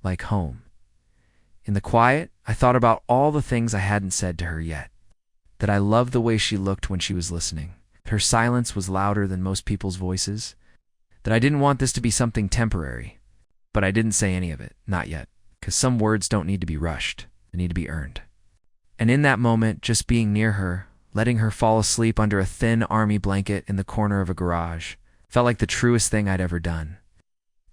like home. In the quiet, I thought about all the things I hadn't said to her yet. That I loved the way she looked when she was listening. Her silence was louder than most people's voices. That I didn't want this to be something temporary. But I didn't say any of it, not yet. Because some words don't need to be rushed. They need to be earned. And in that moment, just being near her, letting her fall asleep under a thin army blanket in the corner of a garage, felt like the truest thing I'd ever done.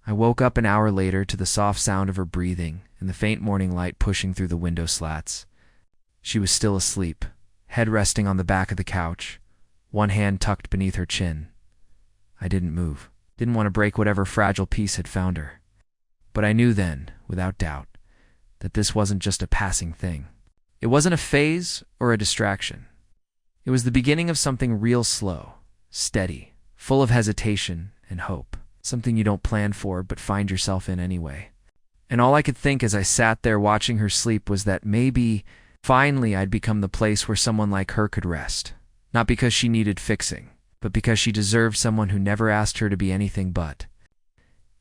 I woke up an hour later to the soft sound of her breathing and the faint morning light pushing through the window slats. She was still asleep, head resting on the back of the couch, one hand tucked beneath her chin. I didn't move, didn't want to break whatever fragile peace had found her. But I knew then, without doubt, that this wasn't just a passing thing. It wasn't a phase or a distraction. It was the beginning of something real slow, steady, full of hesitation and hope. Something you don't plan for but find yourself in anyway. And all I could think as I sat there watching her sleep was that maybe, finally, I'd become the place where someone like her could rest. Not because she needed fixing, but because she deserved someone who never asked her to be anything but.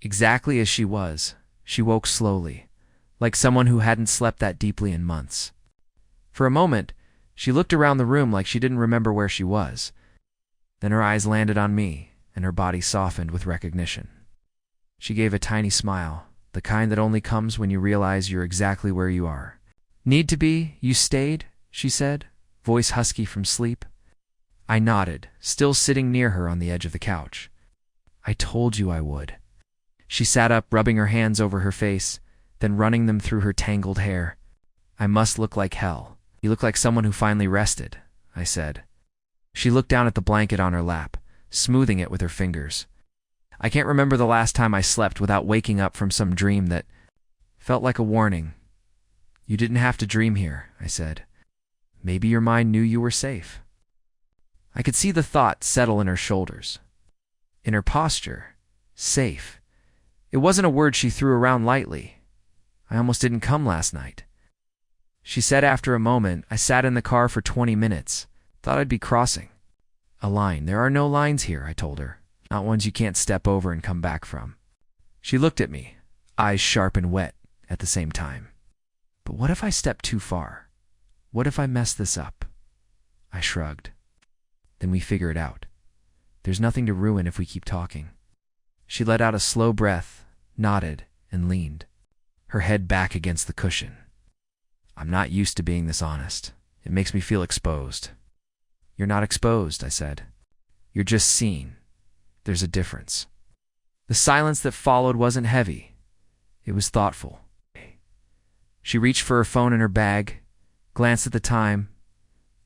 Exactly as she was, she woke slowly, like someone who hadn't slept that deeply in months. For a moment, she looked around the room like she didn't remember where she was. Then her eyes landed on me, and her body softened with recognition. She gave a tiny smile, the kind that only comes when you realize you're exactly where you are. "Need to be? You stayed?" she said, voice husky from sleep. I nodded, still sitting near her on the edge of the couch. "I told you I would." She sat up, rubbing her hands over her face, then running them through her tangled hair. "I must look like hell." "You look like someone who finally rested," I said. She looked down at the blanket on her lap, smoothing it with her fingers. "I can't remember the last time I slept without waking up from some dream that felt like a warning." "You didn't have to dream here," I said. "Maybe your mind knew you were safe." I could see the thought settle in her shoulders, in her posture. Safe. It wasn't a word she threw around lightly. "I almost didn't come last night." She said after a moment, "I sat in the car for 20 minutes. Thought I'd be crossing a line. There are no lines here," I told her. "Not ones you can't step over and come back from." She looked at me, eyes sharp and wet at the same time. "But what if I step too far? What if I mess this up?" I shrugged. "Then we figure it out. There's nothing to ruin if we keep talking." She let out a slow breath, nodded, and leaned, her head back against the cushion. "I'm not used to being this honest. It makes me feel exposed." "You're not exposed," I said. "You're just seen. There's a difference." The silence that followed wasn't heavy. It was thoughtful. She reached for her phone in her bag, glanced at the time,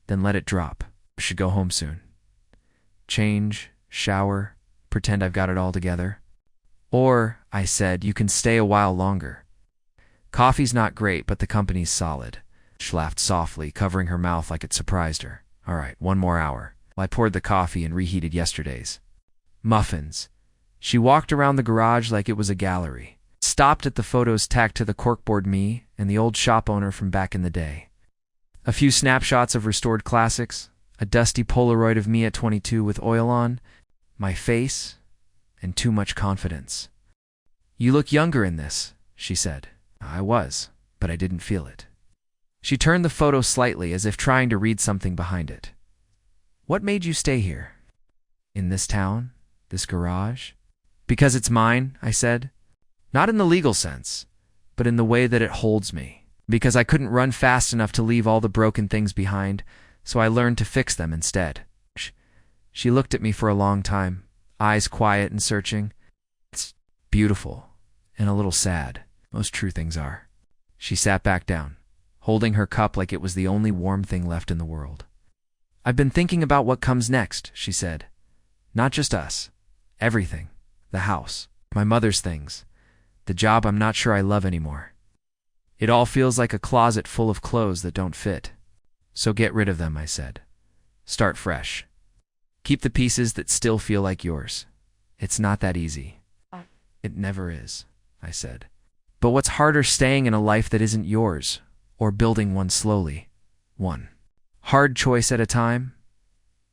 then let it drop. "I should go home soon. Change, shower, pretend I've got it all together." "Or," I said, "you can stay a while longer. Coffee's not great, but the company's solid." She laughed softly, covering her mouth like it surprised her. "All right, 1 more hour." I poured the coffee and reheated yesterday's muffins. She walked around the garage like it was a gallery, stopped at the photos tacked to the corkboard me and the old shop owner from back in the day. A few snapshots of restored classics, a dusty Polaroid of me at 22 with oil on, my face, and too much confidence. "You look younger in this," she said. I was, but I didn't feel it. She turned the photo slightly as if trying to read something behind it. "What made you stay here? In this town? This garage?" "Because it's mine," I said. "Not in the legal sense, but in the way that it holds me. Because I couldn't run fast enough to leave all the broken things behind, so I learned to fix them instead." She looked at me for a long time, eyes quiet and searching. "It's beautiful, and a little sad. Most true things are." She sat back down, holding her cup like it was the only warm thing left in the world. "I've been thinking about what comes next," she said. "Not just us. Everything. The house. My mother's things. The job I'm not sure I love anymore. It all feels like a closet full of clothes that don't fit. So get rid of them," I said. "Start fresh. Keep the pieces that still feel like yours. It's not that easy." "It never is," I said. "But what's harder, staying in a life that isn't yours, or building one slowly, one hard choice at a time?"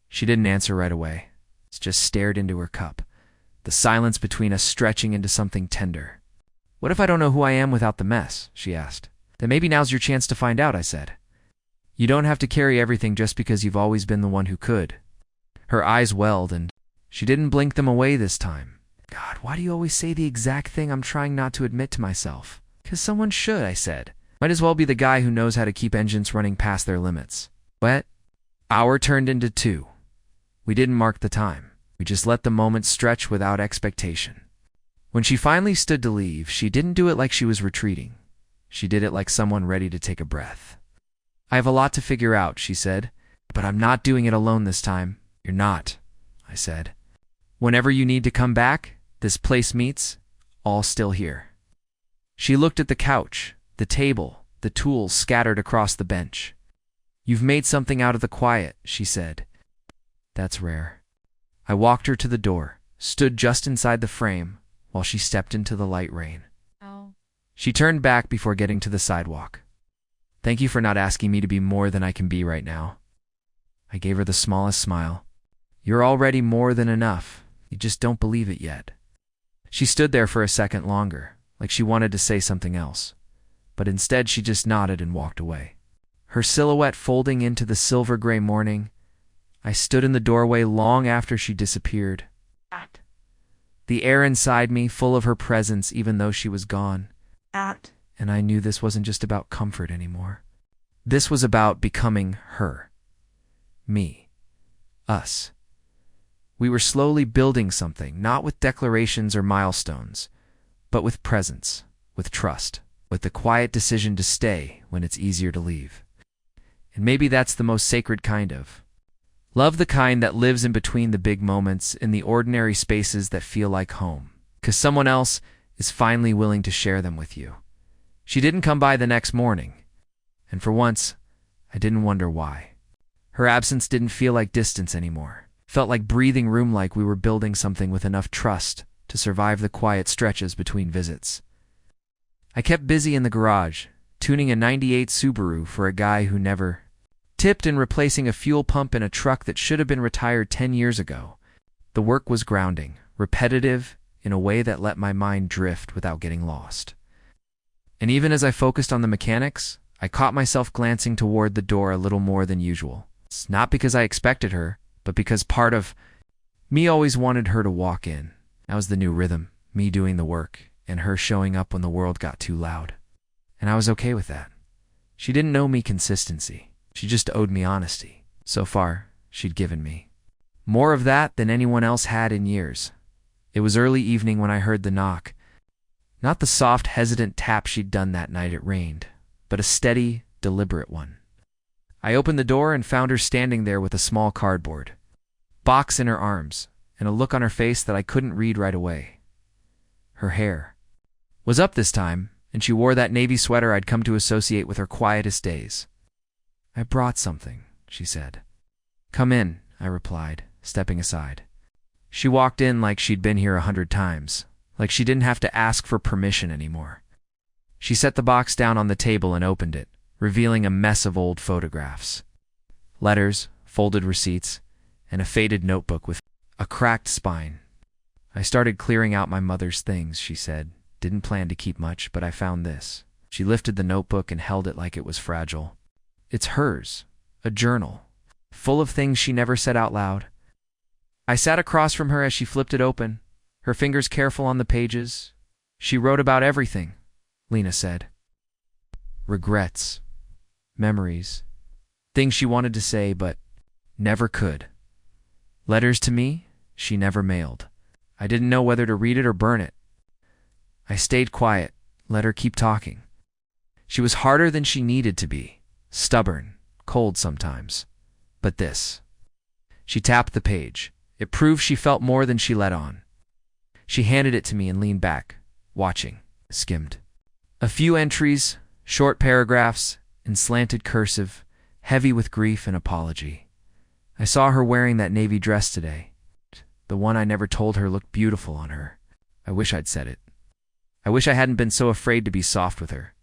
She didn't answer right away. Just stared into her cup, the silence between us stretching into something tender. "What if I don't know who I am without the mess?" she asked. "Then maybe now's your chance to find out," I said. "You don't have to carry everything just because you've always been the one who could." Her eyes welled, and she didn't blink them away this time. "God, why do you always say the exact thing I'm trying not to admit to myself?" "'Cause someone should," I said. "Might as well be the guy who knows how to keep engines running past their limits." But hour turned into 2. We didn't mark the time. We just let the moment stretch without expectation. When she finally stood to leave, she didn't do it like she was retreating. She did it like someone ready to take a breath. "I have a lot to figure out," she said, "but I'm not doing it alone this time." "You're not," I said. "Whenever you need to come back, this place meets, all still here." She looked at the couch, the table, the tools scattered across the bench. "You've made something out of the quiet," she said. "That's rare." I walked her to the door, stood just inside the frame, while she stepped into the light rain. Oh. She turned back before getting to the sidewalk. "Thank you for not asking me to be more than I can be right now." I gave her the smallest smile. "You're already more than enough. You just don't believe it yet." She stood there for a second longer, like she wanted to say something else, but instead she just nodded and walked away. Her silhouette folding into the silver-gray morning, I stood in the doorway long after she disappeared. The air inside me full of her presence even though she was gone. And I knew this wasn't just about comfort anymore. This was about becoming her. Me. Us. We were slowly building something, not with declarations or milestones, but with presence, with trust, with the quiet decision to stay when it's easier to leave. And maybe that's the most sacred kind of love, the kind that lives in between the big moments, in the ordinary spaces that feel like home, because someone else is finally willing to share them with you. She didn't come by the next morning, and for once, I didn't wonder why. Her absence didn't feel like distance anymore. It felt like breathing room, like we were building something with enough trust to survive the quiet stretches between visits. I kept busy in the garage, tuning a '98 Subaru for a guy who never tipped and replacing a fuel pump in a truck that should have been retired 10 years ago. The work was grounding, repetitive, in a way that let my mind drift without getting lost. And even as I focused on the mechanics, I caught myself glancing toward the door a little more than usual. It's not because I expected her, but because part of me always wanted her to walk in. That was the new rhythm, me doing the work, and her showing up when the world got too loud. And I was okay with that. She didn't owe me consistency. She just owed me honesty. So far, she'd given me more of that than anyone else had in years. It was early evening when I heard the knock. Not the soft, hesitant tap she'd done that night it rained, but a steady, deliberate one. I opened the door and found her standing there with a small cardboard box in her arms and a look on her face that I couldn't read right away. Her hair was up this time, and she wore that navy sweater I'd come to associate with her quietest days. "I brought something," she said. "Come in," I replied, stepping aside. She walked in like she'd been here 100 times, like she didn't have to ask for permission anymore. She set the box down on the table and opened it, revealing a mess of old photographs. Letters, folded receipts, and a faded notebook with a cracked spine. "I started clearing out my mother's things," she said. "Didn't plan to keep much, but I found this." She lifted the notebook and held it like it was fragile. It's hers, a journal, full of things she never said out loud. I sat across from her as she flipped it open, her fingers careful on the pages. She wrote about everything, Lena said. Regrets, memories, things she wanted to say but never could. Letters to me, she never mailed. I didn't know whether to read it or burn it. I stayed quiet, let her keep talking. She was harder than she needed to be, stubborn, cold sometimes. But this. She tapped the page. It proved she felt more than she let on. She handed it to me and leaned back, watching, skimmed. A few entries, short paragraphs, in slanted cursive, heavy with grief and apology. I saw her wearing that navy dress today. The one I never told her looked beautiful on her. I wish I'd said it. I wish I hadn't been so afraid to be soft with her.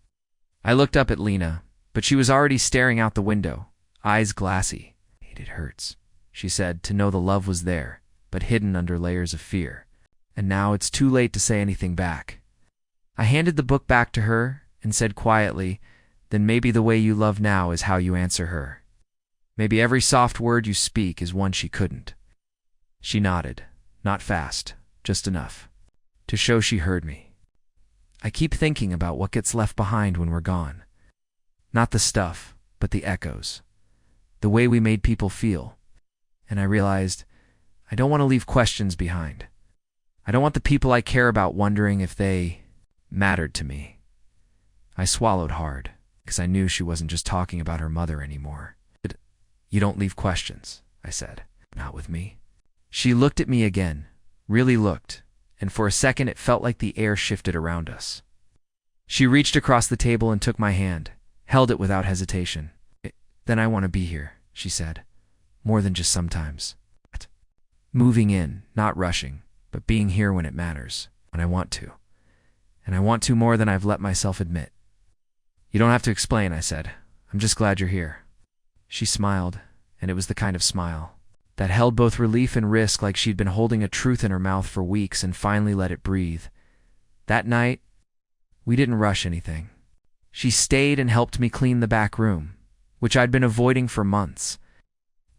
I looked up at Lena, but she was already staring out the window, eyes glassy. "It hurts," she said, to know the love was there, but hidden under layers of fear. And now it's too late to say anything back. I handed the book back to her and said quietly, "Then maybe the way you love now is how you answer her. Maybe every soft word you speak is one she couldn't." She nodded, not fast, just enough, to show she heard me. I keep thinking about what gets left behind when we're gone. Not the stuff, but the echoes. The way we made people feel. And I realized, I don't want to leave questions behind. I don't want the people I care about wondering if they mattered to me. I swallowed hard, because I knew she wasn't just talking about her mother anymore. "You don't leave questions," I said. "Not with me." She looked at me again, really looked, and for a second it felt like the air shifted around us. She reached across the table and took my hand, held it without hesitation. "Then I want to be here," she said. "More than just sometimes. Moving in, not rushing, but being here when it matters, when I want to. And I want to more than I've let myself admit." "You don't have to explain," I said. "I'm just glad you're here." She smiled, and it was the kind of smile that held both relief and risk, like she'd been holding a truth in her mouth for weeks and finally let it breathe. That night, we didn't rush anything. She stayed and helped me clean the back room, which I'd been avoiding for months.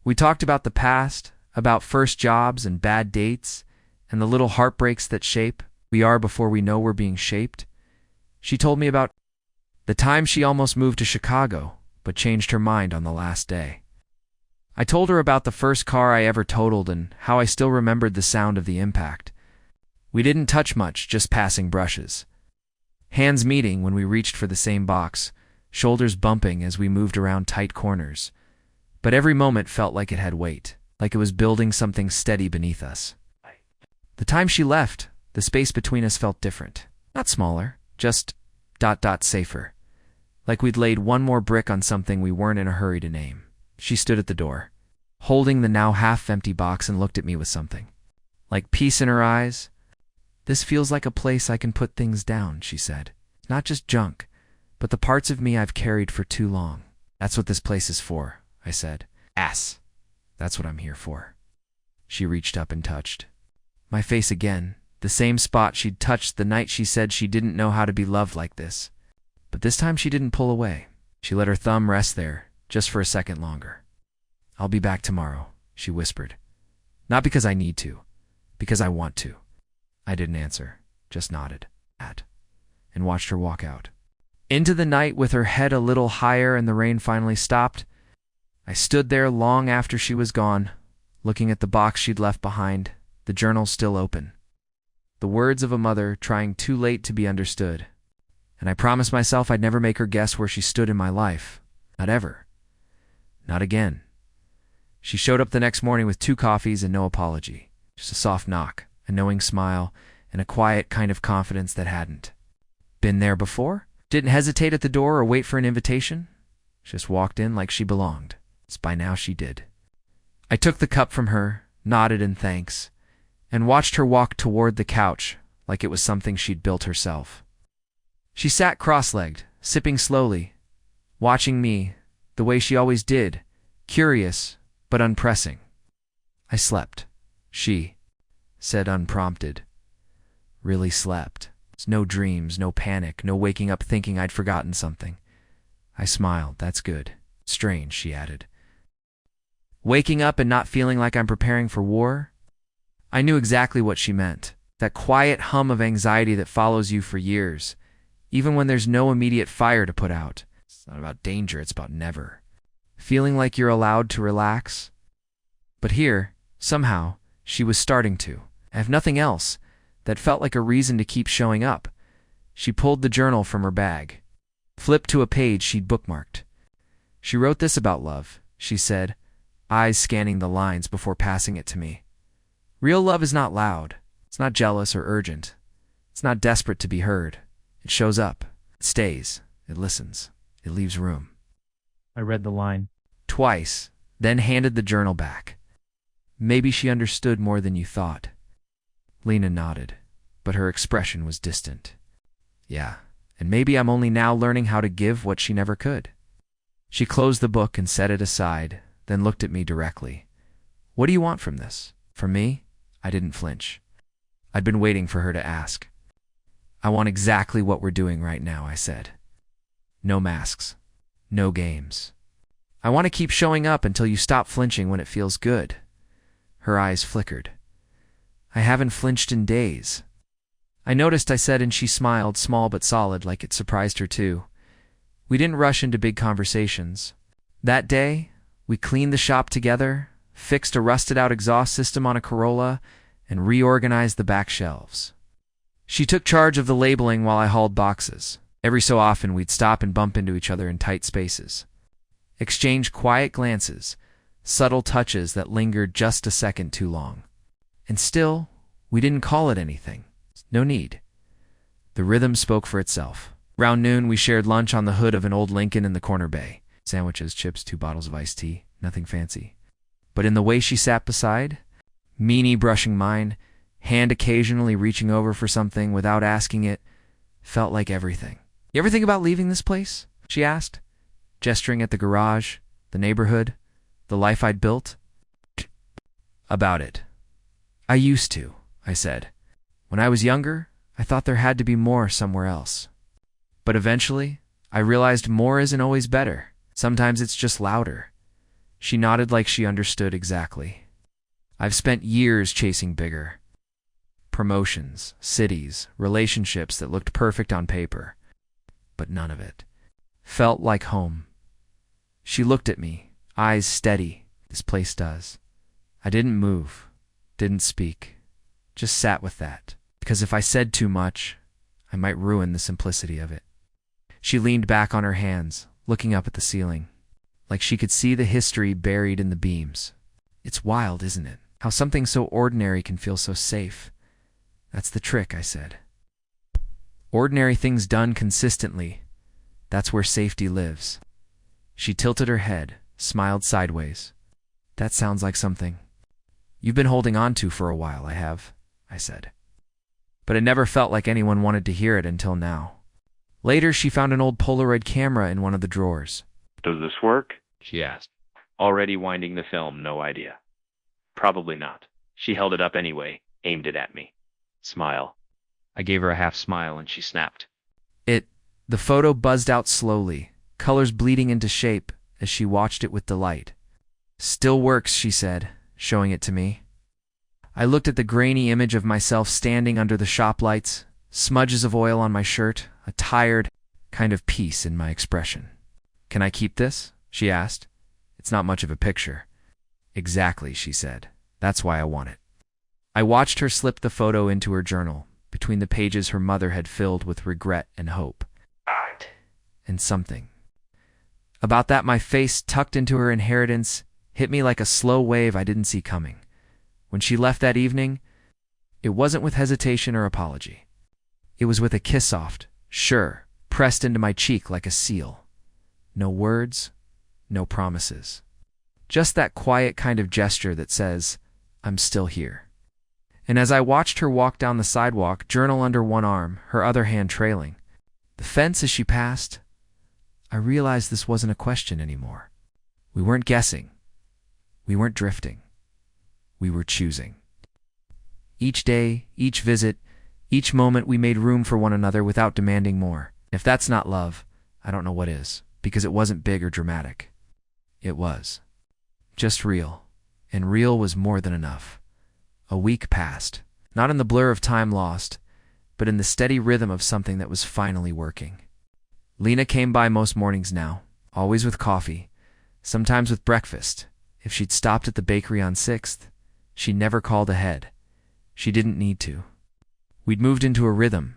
We talked about the past, about first jobs and bad dates, and the little heartbreaks that shape we are before we know we're being shaped. She told me about the time she almost moved to Chicago, but changed her mind on the last day. I told her about the first car I ever totaled and how I still remembered the sound of the impact. We didn't touch much, just passing brushes. Hands meeting when we reached for the same box, shoulders bumping as we moved around tight corners. But every moment felt like it had weight, like it was building something steady beneath us. The time she left, the space between us felt different. Not smaller, just ... safer. Like we'd laid one more brick on something we weren't in a hurry to name. She stood at the door, holding the now half-empty box, and looked at me with something like peace in her eyes. "This feels like a place I can put things down," she said. "Not just junk, but the parts of me I've carried for too long." "That's what this place is for," I said. "Ass. That's what I'm here for." She reached up and touched my face again, the same spot she'd touched the night she said she didn't know how to be loved like this. But this time she didn't pull away. She let her thumb rest there, just for a second longer. "I'll be back tomorrow," she whispered. "Not because I need to, because I want to." I didn't answer, just nodded, and watched her walk out. Into the night with her head a little higher and the rain finally stopped. I stood there long after she was gone, looking at the box she'd left behind, the journal still open. The words of a mother trying too late to be understood. And I promised myself I'd never make her guess where she stood in my life. Not ever. Not again. She showed up the next morning with 2 coffees and no apology. Just a soft knock, a knowing smile, and a quiet kind of confidence that hadn't been there before. Didn't hesitate at the door or wait for an invitation. Just walked in like she belonged. As by now she did. I took the cup from her, nodded in thanks, and watched her walk toward the couch like it was something she'd built herself. She sat cross-legged, sipping slowly, watching me, the way she always did, curious but unpressing. I slept. She said unprompted. Really slept. No dreams, no panic, no waking up thinking I'd forgotten something. I smiled. "That's good." "Strange," she added. "Waking up and not feeling like I'm preparing for war?" I knew exactly what she meant. That quiet hum of anxiety that follows you for years, even when there's no immediate fire to put out. It's not about danger, it's about never. Feeling like you're allowed to relax. But here, somehow, she was starting to. I have nothing else that felt like a reason to keep showing up. She pulled the journal from her bag. flipped to a page she'd bookmarked. She wrote this about love, she said, eyes scanning the lines before passing it to me. Real love is not loud. It's not jealous or urgent. It's not desperate to be heard. It shows up. It stays. It listens. It leaves room. I read the line twice, then handed the journal back. Maybe she understood more than you thought. Lena nodded, but her expression was distant. Yeah, and maybe I'm only now learning how to give what she never could. She closed the book and set it aside, then looked at me directly. What do you want from this? From me? I didn't flinch. I'd been waiting for her to ask. I want exactly what we're doing right now, I said. No masks. No games. I want to keep showing up until you stop flinching when it feels good. Her eyes flickered. I haven't flinched in days. I noticed I said, and she smiled, small but solid, like it surprised her too. We didn't rush into big conversations. That day, we cleaned the shop together, fixed a rusted-out exhaust system on a Corolla, and reorganized the back shelves. She took charge of the labeling while I hauled boxes. Every so often, we'd stop and bump into each other in tight spaces. Exchange quiet glances, subtle touches that lingered just a second too long. And still, we didn't call it anything. No need. The rhythm spoke for itself. Round noon, we shared lunch on the hood of an old Lincoln in the corner bay. Sandwiches, chips, 2 bottles of iced tea. Nothing fancy. But in the way she sat beside, meanie brushing mine, hand occasionally reaching over for something without asking it, felt like everything. You ever think about leaving this place? She asked, gesturing at the garage, the neighborhood, the life I'd built. About it. I used to, I said. When I was younger, I thought there had to be more somewhere else. But eventually, I realized more isn't always better. Sometimes it's just louder. She nodded like she understood exactly. I've spent years chasing bigger. Promotions, cities, relationships that looked perfect on paper. But none of it felt like home. She looked at me, eyes steady. This place does. I didn't move, didn't speak, just sat with that. Because if I said too much, I might ruin the simplicity of it. She leaned back on her hands, looking up at the ceiling, like she could see the history buried in the beams. It's wild, isn't it? How something so ordinary can feel so safe. That's the trick, I said. Ordinary things done consistently, that's where safety lives. She tilted her head, smiled sideways. That sounds like something you've been holding on to for a while, I have, I said. But it never felt like anyone wanted to hear it until now. Later, she found an old Polaroid camera in one of the drawers. Does this work? She asked. Already winding the film, no idea. Probably not. She held it up anyway, aimed it at me. Smile. I gave her a half smile and she snapped. The photo buzzed out slowly, colors bleeding into shape as she watched it with delight. Still works, she said, showing it to me. I looked at the grainy image of myself standing under the shop lights, smudges of oil on my shirt, a tired kind of peace in my expression. Can I keep this? She asked. It's not much of a picture. Exactly, she said. That's why I want it. I watched her slip the photo into her journal, between the pages her mother had filled with regret and hope. And something. About that, my face, tucked into her inheritance, hit me like a slow wave I didn't see coming. When she left that evening, it wasn't with hesitation or apology. It was with a kiss soft, sure, pressed into my cheek like a seal. No words, no promises. Just that quiet kind of gesture that says, I'm still here. And as I watched her walk down the sidewalk, journal under one arm, her other hand trailing the fence as she passed, I realized this wasn't a question anymore. We weren't guessing. We weren't drifting. We were choosing. Each day, each visit, each moment we made room for one another without demanding more. If that's not love, I don't know what is, because it wasn't big or dramatic. It was just real, and real was more than enough. A week passed, not in the blur of time lost, but in the steady rhythm of something that was finally working. Lena came by most mornings now, always with coffee, sometimes with breakfast. If she'd stopped at the bakery on 6th, she never called ahead. She didn't need to. We'd moved into a rhythm.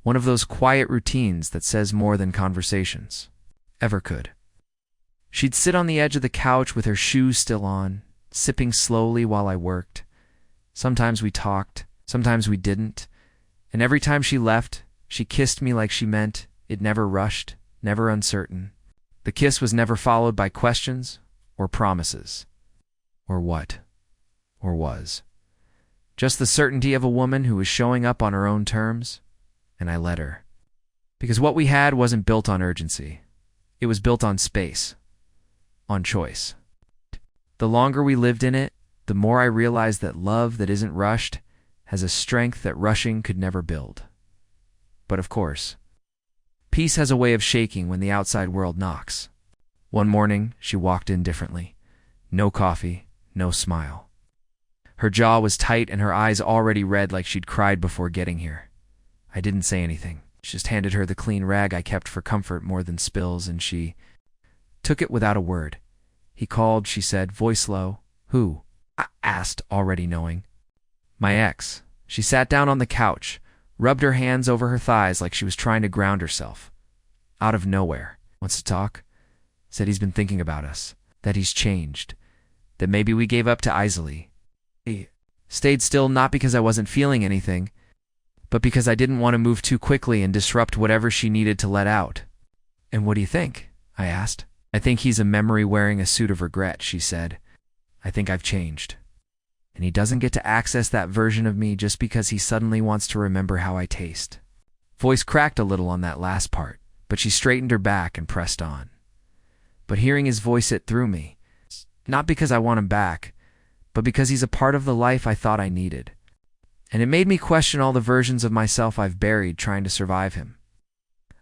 One of those quiet routines that says more than conversations ever could. She'd sit on the edge of the couch with her shoes still on, sipping slowly while I worked. Sometimes we talked, sometimes we didn't, and every time she left, she kissed me like she meant it, never rushed, never uncertain. The kiss was never followed by questions or promises. Or what? Or was. Just the certainty of a woman who was showing up on her own terms, and I let her. Because what we had wasn't built on urgency. It was built on space, on choice. The longer we lived in it, the more I realized that love that isn't rushed has a strength that rushing could never build. But of course, peace has a way of shaking when the outside world knocks. One morning, she walked in differently. No coffee, no smile. Her jaw was tight and her eyes already red like she'd cried before getting here. I didn't say anything. Just handed her the clean rag I kept for comfort more than spills, and she took it without a word. He called, she said, voice low. Who? I asked, already knowing. My ex. She sat down on the couch, rubbed her hands over her thighs like she was trying to ground herself. Out of nowhere. Wants to talk? Said he's been thinking about us. That he's changed. That maybe we gave up too easily. He stayed still not because I wasn't feeling anything, but because I didn't want to move too quickly and disrupt whatever she needed to let out. And what do you think? I asked. I think he's a memory wearing a suit of regret, she said. I think I've changed. And he doesn't get to access that version of me just because he suddenly wants to remember how I taste. Voice cracked a little on that last part, but she straightened her back and pressed on. But hearing his voice, it threw me. Not because I want him back, but because he's a part of the life I thought I needed. And it made me question all the versions of myself I've buried trying to survive him.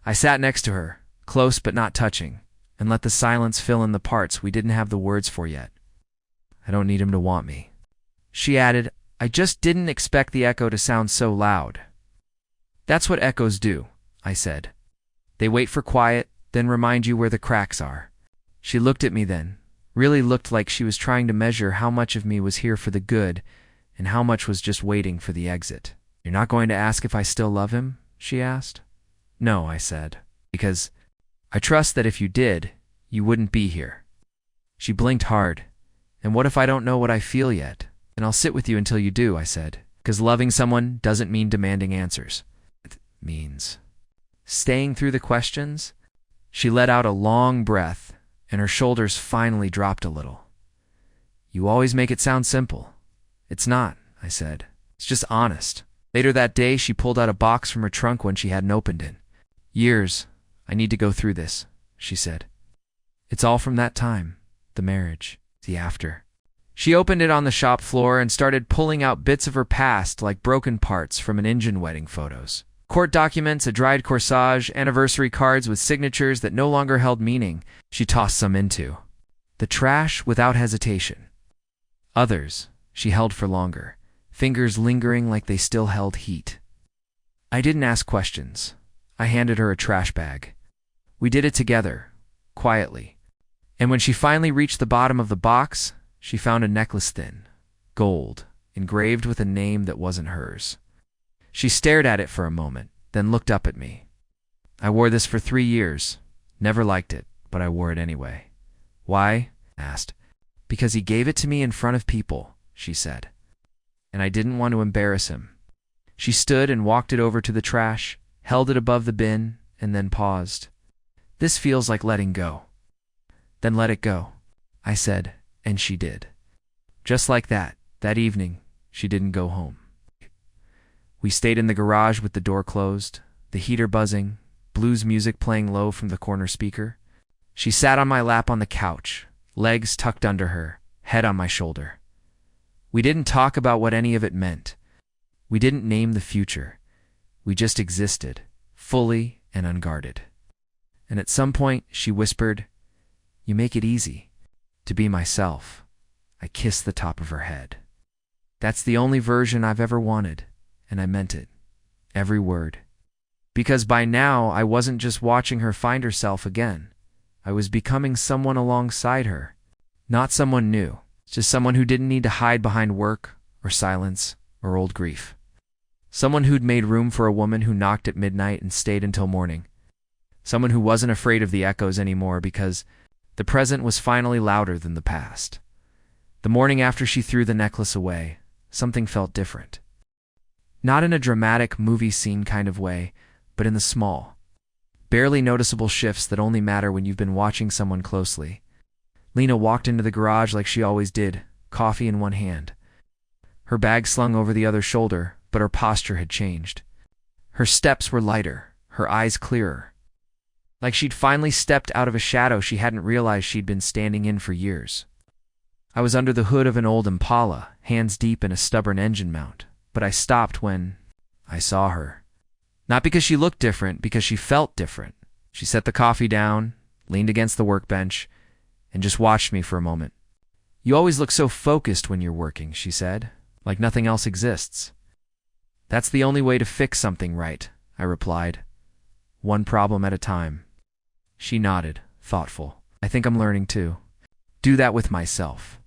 I sat next to her, close but not touching, and let the silence fill in the parts we didn't have the words for yet. I don't need him to want me. She added, I just didn't expect the echo to sound so loud. That's what echoes do, I said. They wait for quiet, then remind you where the cracks are. She looked at me then, really looked like she was trying to measure how much of me was here for the good and how much was just waiting for the exit. You're not going to ask if I still love him? She asked. No, I said, because I trust that if you did, you wouldn't be here. She blinked hard. And what if I don't know what I feel yet? And I'll sit with you until you do, I said, because loving someone doesn't mean demanding answers. It means staying through the questions. She let out a long breath, and her shoulders finally dropped a little. You always make it sound simple. It's not, I said. It's just honest. Later that day, she pulled out a box from her trunk when she hadn't opened it. Years. I need to go through this, she said. It's all from that time. The marriage. The after. She opened it on the shop floor and started pulling out bits of her past like broken parts from an engine wedding photos. Court documents, a dried corsage, anniversary cards with signatures that no longer held meaning. She tossed some into the trash without hesitation. Others she held for longer, fingers lingering like they still held heat. I didn't ask questions. I handed her a trash bag. We did it together, quietly. And when she finally reached the bottom of the box, she found a necklace thin, gold, engraved with a name that wasn't hers. She stared at it for a moment, then looked up at me. I wore this for 3 years. Never liked it, but I wore it anyway. Why? I asked. Because he gave it to me in front of people, she said. And I didn't want to embarrass him. She stood and walked it over to the trash, held it above the bin, and then paused. This feels like letting go. Then let it go, I said, and she did. Just like that evening, she didn't go home. We stayed in the garage with the door closed, the heater buzzing, blues music playing low from the corner speaker. She sat on my lap on the couch, legs tucked under her, head on my shoulder. We didn't talk about what any of it meant. We didn't name the future. We just existed, fully and unguarded. And at some point, she whispered, You make it easy. To be myself. I kissed the top of her head. That's the only version I've ever wanted, and I meant it. Every word. Because by now, I wasn't just watching her find herself again. I was becoming someone alongside her. Not someone new, just someone who didn't need to hide behind work, or silence, or old grief. Someone who'd made room for a woman who knocked at midnight and stayed until morning. Someone who wasn't afraid of the echoes anymore because the present was finally louder than the past. The morning after she threw the necklace away, something felt different. Not in a dramatic movie scene kind of way, but in the small, barely noticeable shifts that only matter when you've been watching someone closely. Lena walked into the garage like she always did, coffee in one hand. Her bag slung over the other shoulder, but her posture had changed. Her steps were lighter, her eyes clearer. Like she'd finally stepped out of a shadow she hadn't realized she'd been standing in for years. I was under the hood of an old Impala, hands deep in a stubborn engine mount, but I stopped when I saw her. Not because she looked different, because she felt different. She set the coffee down, leaned against the workbench, and just watched me for a moment. "You always look so focused when you're working," she said, "like nothing else exists." "That's the only way to fix something right," I replied. "One problem at a time." She nodded, thoughtful. "I think I'm learning too. Do that with myself."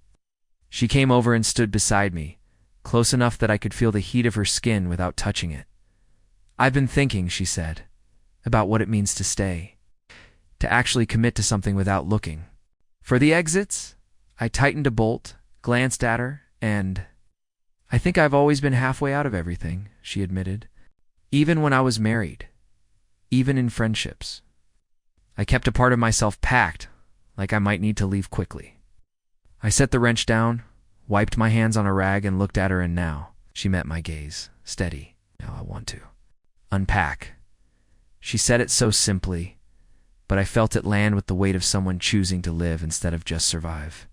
She came over and stood beside me, close enough that I could feel the heat of her skin without touching it. "I've been thinking," she said, "about what it means to stay. To actually commit to something without looking. For the exits?" I tightened a bolt, glanced at her, and "I think I've always been halfway out of everything," she admitted. "Even when I was married. Even in friendships. I kept a part of myself packed, like I might need to leave quickly." I set the wrench down, wiped my hands on a rag, and looked at her, and now she met my gaze, steady. "Now I want to unpack." She said it so simply, but I felt it land with the weight of someone choosing to live instead of just survive.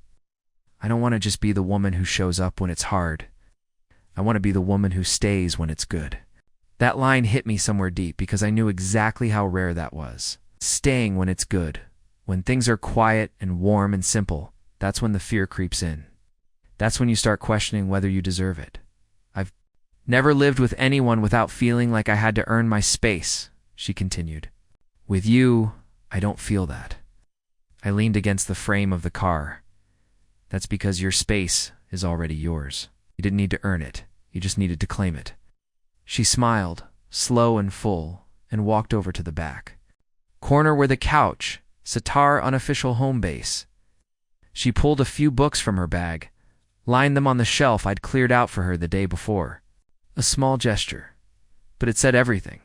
I don't want to just be the woman who shows up when it's hard. I want to be the woman who stays when it's good. That line hit me somewhere deep because I knew exactly how rare that was. Staying when it's good. When things are quiet and warm and simple, that's when the fear creeps in. That's when you start questioning whether you deserve it. I've never lived with anyone without feeling like I had to earn my space, she continued. With you, I don't feel that. I leaned against the frame of the car. That's because your space is already yours. You didn't need to earn it. You just needed to claim it. She smiled, slow and full, and walked over to the back. Corner where the couch, sitar unofficial home base. She pulled a few books from her bag, lined them on the shelf I'd cleared out for her the day before. A small gesture, but it said everything.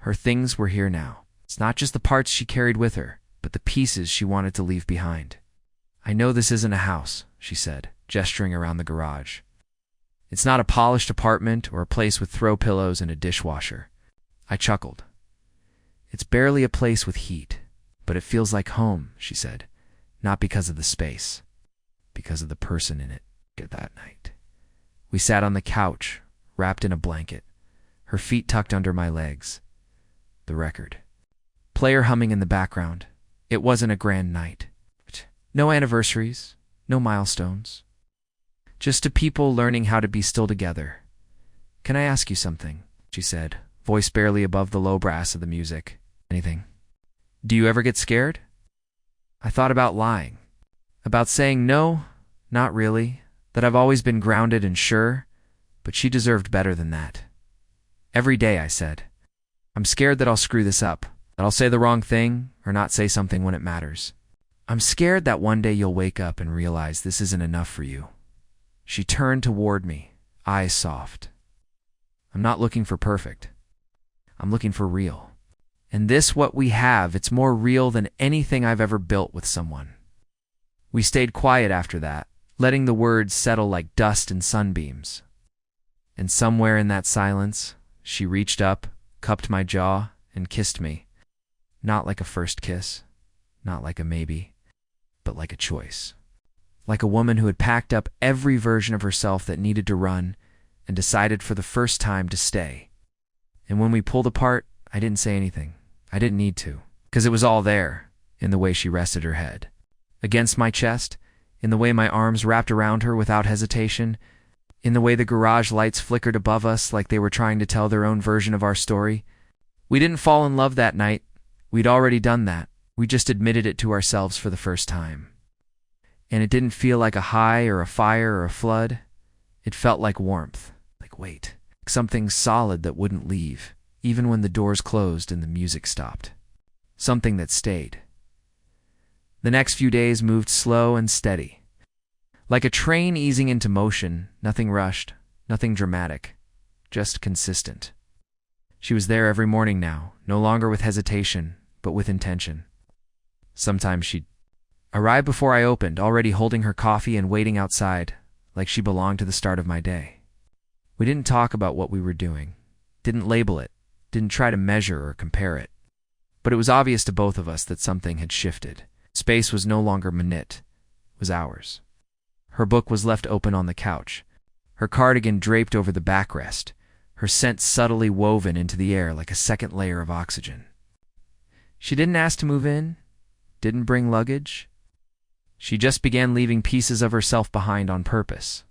Her things were here now. It's not just the parts she carried with her, but the pieces she wanted to leave behind. I know this isn't a house, she said, gesturing around the garage. It's not a polished apartment or a place with throw pillows and a dishwasher. I chuckled. It's barely a place with heat, but it feels like home, she said, not because of the space, because of the person in it. That night, we sat on the couch, wrapped in a blanket, her feet tucked under my legs. The record. Player humming in the background. It wasn't a grand night. No anniversaries, no milestones. Just two people learning how to be still together. Can I ask you something? She said, voice barely above the low brass of the music. Anything? Do you ever get scared? I thought about lying. About saying no, not really, that I've always been grounded and sure, but she deserved better than that. Every day, I said. I'm scared that I'll screw this up, that I'll say the wrong thing or not say something when it matters. I'm scared that one day you'll wake up and realize this isn't enough for you. She turned toward me, eyes soft. I'm not looking for perfect. I'm looking for real. And this what we have, it's more real than anything I've ever built with someone. We stayed quiet after that, letting the words settle like dust in sunbeams. And somewhere in that silence, she reached up, cupped my jaw, and kissed me. Not like a first kiss, not like a maybe, but like a choice. Like a woman who had packed up every version of herself that needed to run and decided for the first time to stay. And when we pulled apart, I didn't say anything. I didn't need to, because it was all there, in the way she rested her head. Against my chest, in the way my arms wrapped around her without hesitation, in the way the garage lights flickered above us like they were trying to tell their own version of our story. We didn't fall in love that night. We'd already done that. We just admitted it to ourselves for the first time. And it didn't feel like a high or a fire or a flood. It felt like warmth, like weight. Something solid that wouldn't leave, even when the doors closed and the music stopped. Something that stayed. The next few days moved slow and steady. Like a train easing into motion, nothing rushed, nothing dramatic, just consistent. She was there every morning now, no longer with hesitation, but with intention. Sometimes she'd arrive before I opened, already holding her coffee and waiting outside, like she belonged to the start of my day. We didn't talk about what we were doing, didn't label it, didn't try to measure or compare it. But it was obvious to both of us that something had shifted. Space was no longer minute, it was ours. Her book was left open on the couch, her cardigan draped over the backrest, her scent subtly woven into the air like a second layer of oxygen. She didn't ask to move in, didn't bring luggage. She just began leaving pieces of herself behind on purpose.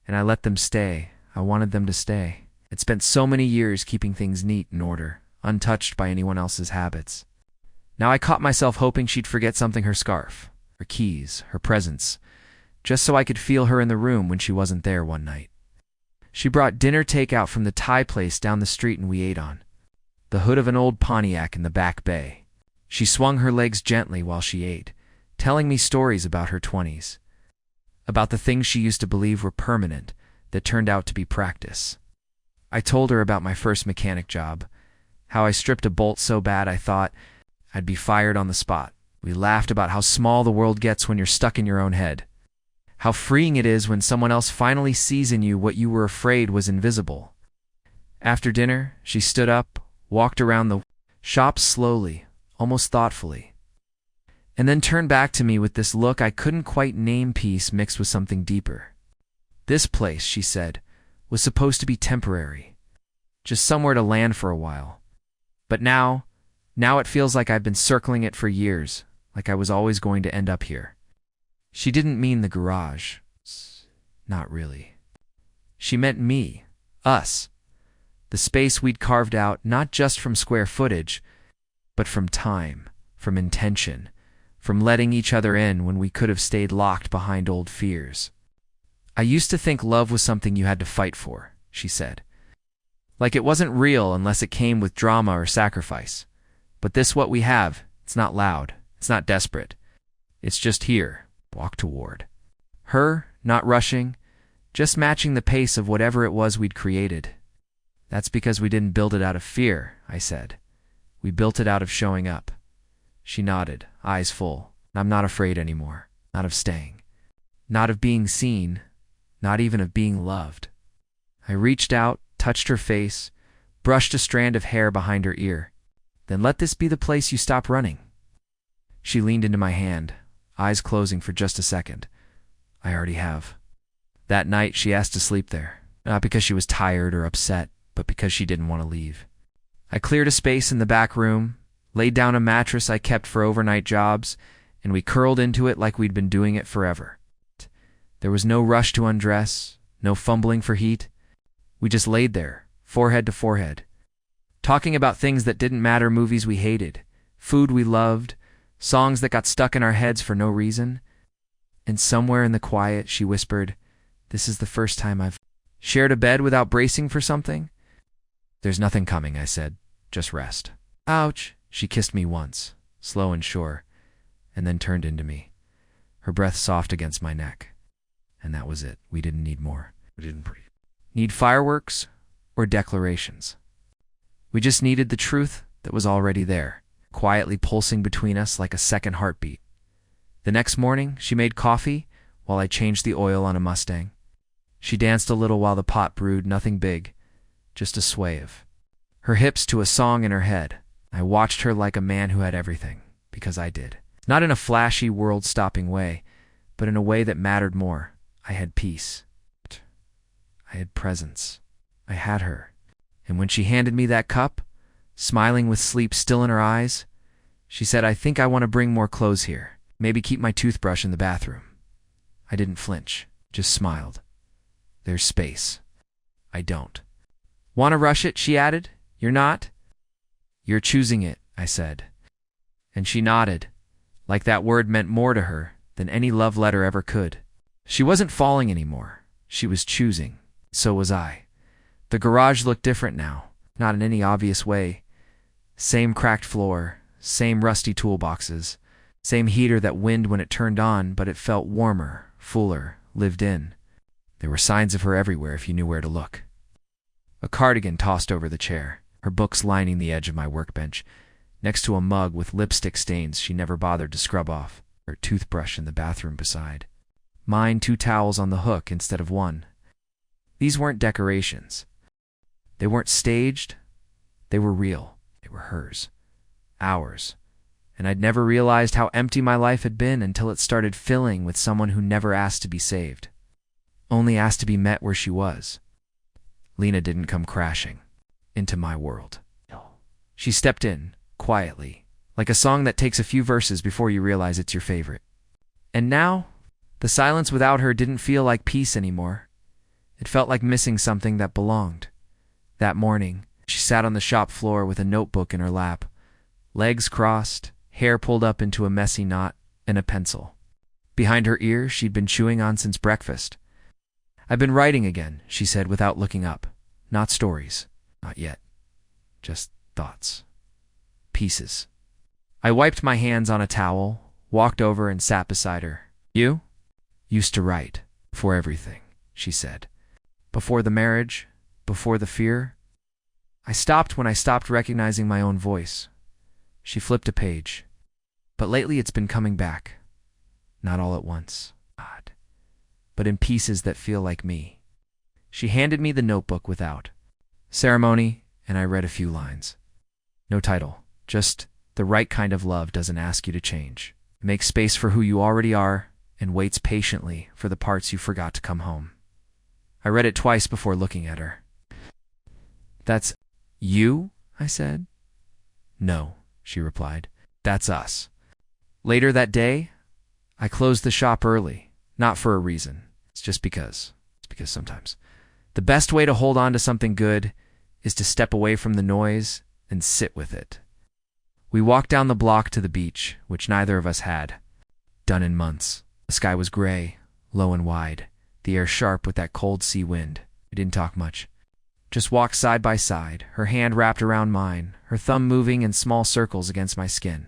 And I let them stay. I wanted them to stay. I'd spent so many years keeping things neat in order, untouched by anyone else's habits. Now I caught myself hoping she'd forget something, her scarf, her keys, her presents, just so I could feel her in the room when she wasn't there one night. She brought dinner takeout from the Thai place down the street and we ate on the hood of an old Pontiac in the back bay. She swung her legs gently while she ate, telling me stories about her 20s, about the things she used to believe were permanent that turned out to be practice. I told her about my first mechanic job, how I stripped a bolt so bad I thought I'd be fired on the spot. We laughed about how small the world gets when you're stuck in your own head, how freeing it is when someone else finally sees in you what you were afraid was invisible. After dinner, she stood up, walked around the shop slowly, almost thoughtfully, and then turned back to me with this look I couldn't quite name, peace mixed with something deeper. This place, she said, was supposed to be temporary, just somewhere to land for a while. But now it feels like I've been circling it for years, like I was always going to end up here. She didn't mean the garage. Not really. She meant me, us, the space we'd carved out not just from square footage, but from time, from intention, from letting each other in when we could have stayed locked behind old fears. I used to think love was something you had to fight for, she said. Like it wasn't real unless it came with drama or sacrifice. But this what we have, it's not loud, it's not desperate. It's just here, walk toward. Her, not rushing, just matching the pace of whatever it was we'd created. That's because we didn't build it out of fear, I said. We built it out of showing up. She nodded, eyes full. I'm not afraid anymore, not of staying, not of being seen, not even of being loved. I reached out, touched her face, brushed a strand of hair behind her ear. Then let this be the place you stop running. She leaned into my hand, eyes closing for just a second. I already have. That night she asked to sleep there, not because she was tired or upset, but because she didn't want to leave. I cleared a space in the back room, laid down a mattress I kept for overnight jobs, and we curled into it like we'd been doing it forever. There was no rush to undress, no fumbling for heat. We just laid there, forehead to forehead, talking about things that didn't matter, movies we hated, food we loved, songs that got stuck in our heads for no reason. And somewhere in the quiet, she whispered, "This is the first time I've shared a bed without bracing for something." "There's nothing coming," I said. "Just rest." "Ouch." She kissed me once, slow and sure, and then turned into me, her breath soft against my neck. And that was it. We didn't need more. We didn't need fireworks or declarations. We just needed the truth that was already there, quietly pulsing between us like a second heartbeat. The next morning, she made coffee while I changed the oil on a Mustang. She danced a little while the pot brewed, nothing big, just a sway of her hips to a song in her head. I watched her like a man who had everything, because I did. Not in a flashy, world-stopping way, but in a way that mattered more. I had peace. I had presence. I had her. And when she handed me that cup, smiling with sleep still in her eyes, she said, "I think I want to bring more clothes here. Maybe keep my toothbrush in the bathroom." I didn't flinch, just smiled. "There's space." "I don't." "Want to rush it?" she added. "You're not?" "You're choosing it," I said. And she nodded, like that word meant more to her than any love letter ever could. She wasn't falling anymore. She was choosing. So was I. The garage looked different now, not in any obvious way. Same cracked floor, same rusty toolboxes, same heater that wind when it turned on, but it felt warmer, fuller, lived in. There were signs of her everywhere if you knew where to look. A cardigan tossed over the chair, her books lining the edge of my workbench, next to a mug with lipstick stains she never bothered to scrub off, her toothbrush in the bathroom beside. Mine 2 towels on the hook instead of 1. These weren't decorations. They weren't staged. They were real. They were hers. Ours. And I'd never realized how empty my life had been until it started filling with someone who never asked to be saved. Only asked to be met where she was. Lena didn't come crashing into my world. She stepped in, quietly, like a song that takes a few verses before you realize it's your favorite. And now, the silence without her didn't feel like peace anymore. It felt like missing something that belonged. That morning, she sat on the shop floor with a notebook in her lap, legs crossed, hair pulled up into a messy knot, and a pencil. Behind her ear, she'd been chewing on since breakfast. "I've been writing again," she said without looking up. "Not stories. Not yet. Just thoughts. Pieces." I wiped my hands on a towel, walked over and sat beside her. "You?" "Used to write. Before everything," she said. "Before the marriage, before the fear." I stopped when I stopped recognizing my own voice. She flipped a page. "But lately it's been coming back. Not all at once. Odd. But in pieces that feel like me." She handed me the notebook without ceremony, and I read a few lines. No title, just "The right kind of love doesn't ask you to change. It makes space for who you already are and waits patiently for the parts you forgot to come home." I read it twice before looking at her. "That's you?" I said. "No," she replied. "That's us." Later that day, I closed the shop early, not for a reason. It's just because. It's because sometimes the best way to hold on to something good is to step away from the noise and sit with it. We walked down the block to the beach, which neither of us had done in months. The sky was gray, low and wide, the air sharp with that cold sea wind. We didn't talk much. Just walked side by side, her hand wrapped around mine, her thumb moving in small circles against my skin.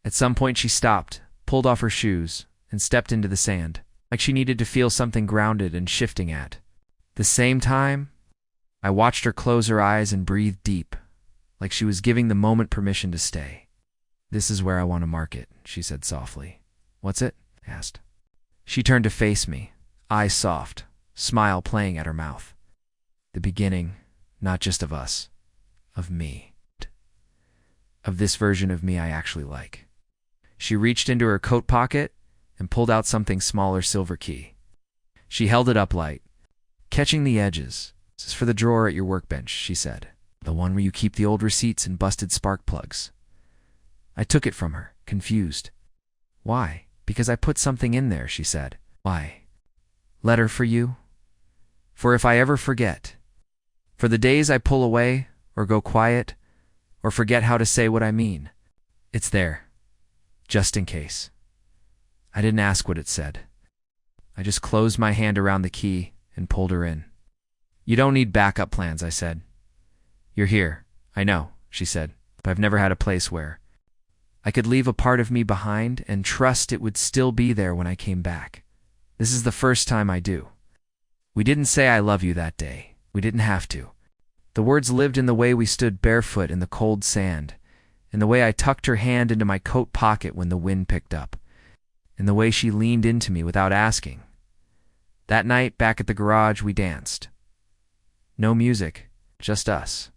At some point she stopped, pulled off her shoes, and stepped into the sand, like she needed to feel something grounded and shifting at. The same time, I watched her close her eyes and breathe deep, like she was giving the moment permission to stay. "This is where I want to mark it," she said softly. "What's it?" I asked. She turned to face me, eyes soft, smile playing at her mouth. "The beginning, not just of us, of me. Of this version of me I actually like." She reached into her coat pocket and pulled out something smaller silver key. She held it up light, catching the edges. "This is for the drawer at your workbench," she said. "The one where you keep the old receipts and busted spark plugs." I took it from her, confused. "Why?" "Because I put something in there," she said. "Why?" "Letter for you. For if I ever forget. For the days I pull away, or go quiet, or forget how to say what I mean. It's there. Just in case." I didn't ask what it said. I just closed my hand around the key and pulled her in. "You don't need backup plans," I said. "You're here, I know," she said, "but I've never had a place where I could leave a part of me behind and trust it would still be there when I came back. This is the first time I do." We didn't say "I love you" that day. We didn't have to. The words lived in the way we stood barefoot in the cold sand, in the way I tucked her hand into my coat pocket when the wind picked up, in the way she leaned into me without asking. That night, back at the garage, we danced. No music, just us.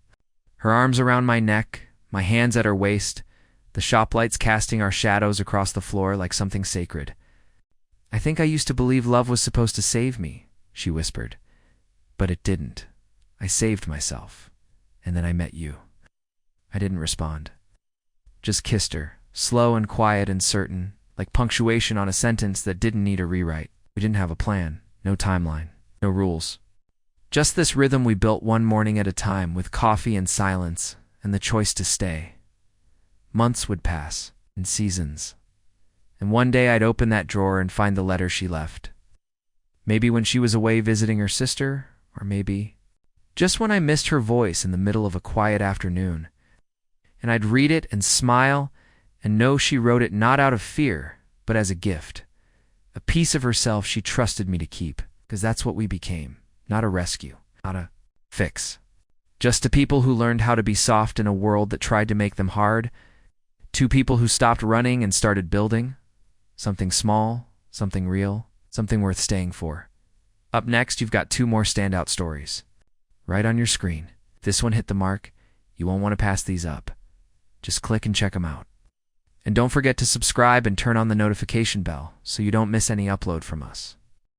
Her arms around my neck, my hands at her waist, the shop lights casting our shadows across the floor like something sacred. "I think I used to believe love was supposed to save me," she whispered. "But it didn't. I saved myself. And then I met you." I didn't respond. Just kissed her, slow and quiet and certain, like punctuation on a sentence that didn't need a rewrite. We didn't have a plan, no timeline, no rules. Just this rhythm we built one morning at a time with coffee and silence and the choice to stay. Months would pass, and seasons. And one day I'd open that drawer and find the letter she left. Maybe when she was away visiting her sister, or maybe Just when I missed her voice in the middle of a quiet afternoon. And I'd read it and smile and know she wrote it not out of fear, but as a gift. A piece of herself she trusted me to keep, because that's what we became. Not a rescue, not a fix. Just two people who learned how to be soft in a world that tried to make them hard. Two people who stopped running and started building. Something small, something real, something worth staying for. Up next, you've got two more standout stories. Right on your screen. If this one hit the mark, you won't want to pass these up. Just click and check them out. And don't forget to subscribe and turn on the notification bell so you don't miss any upload from us.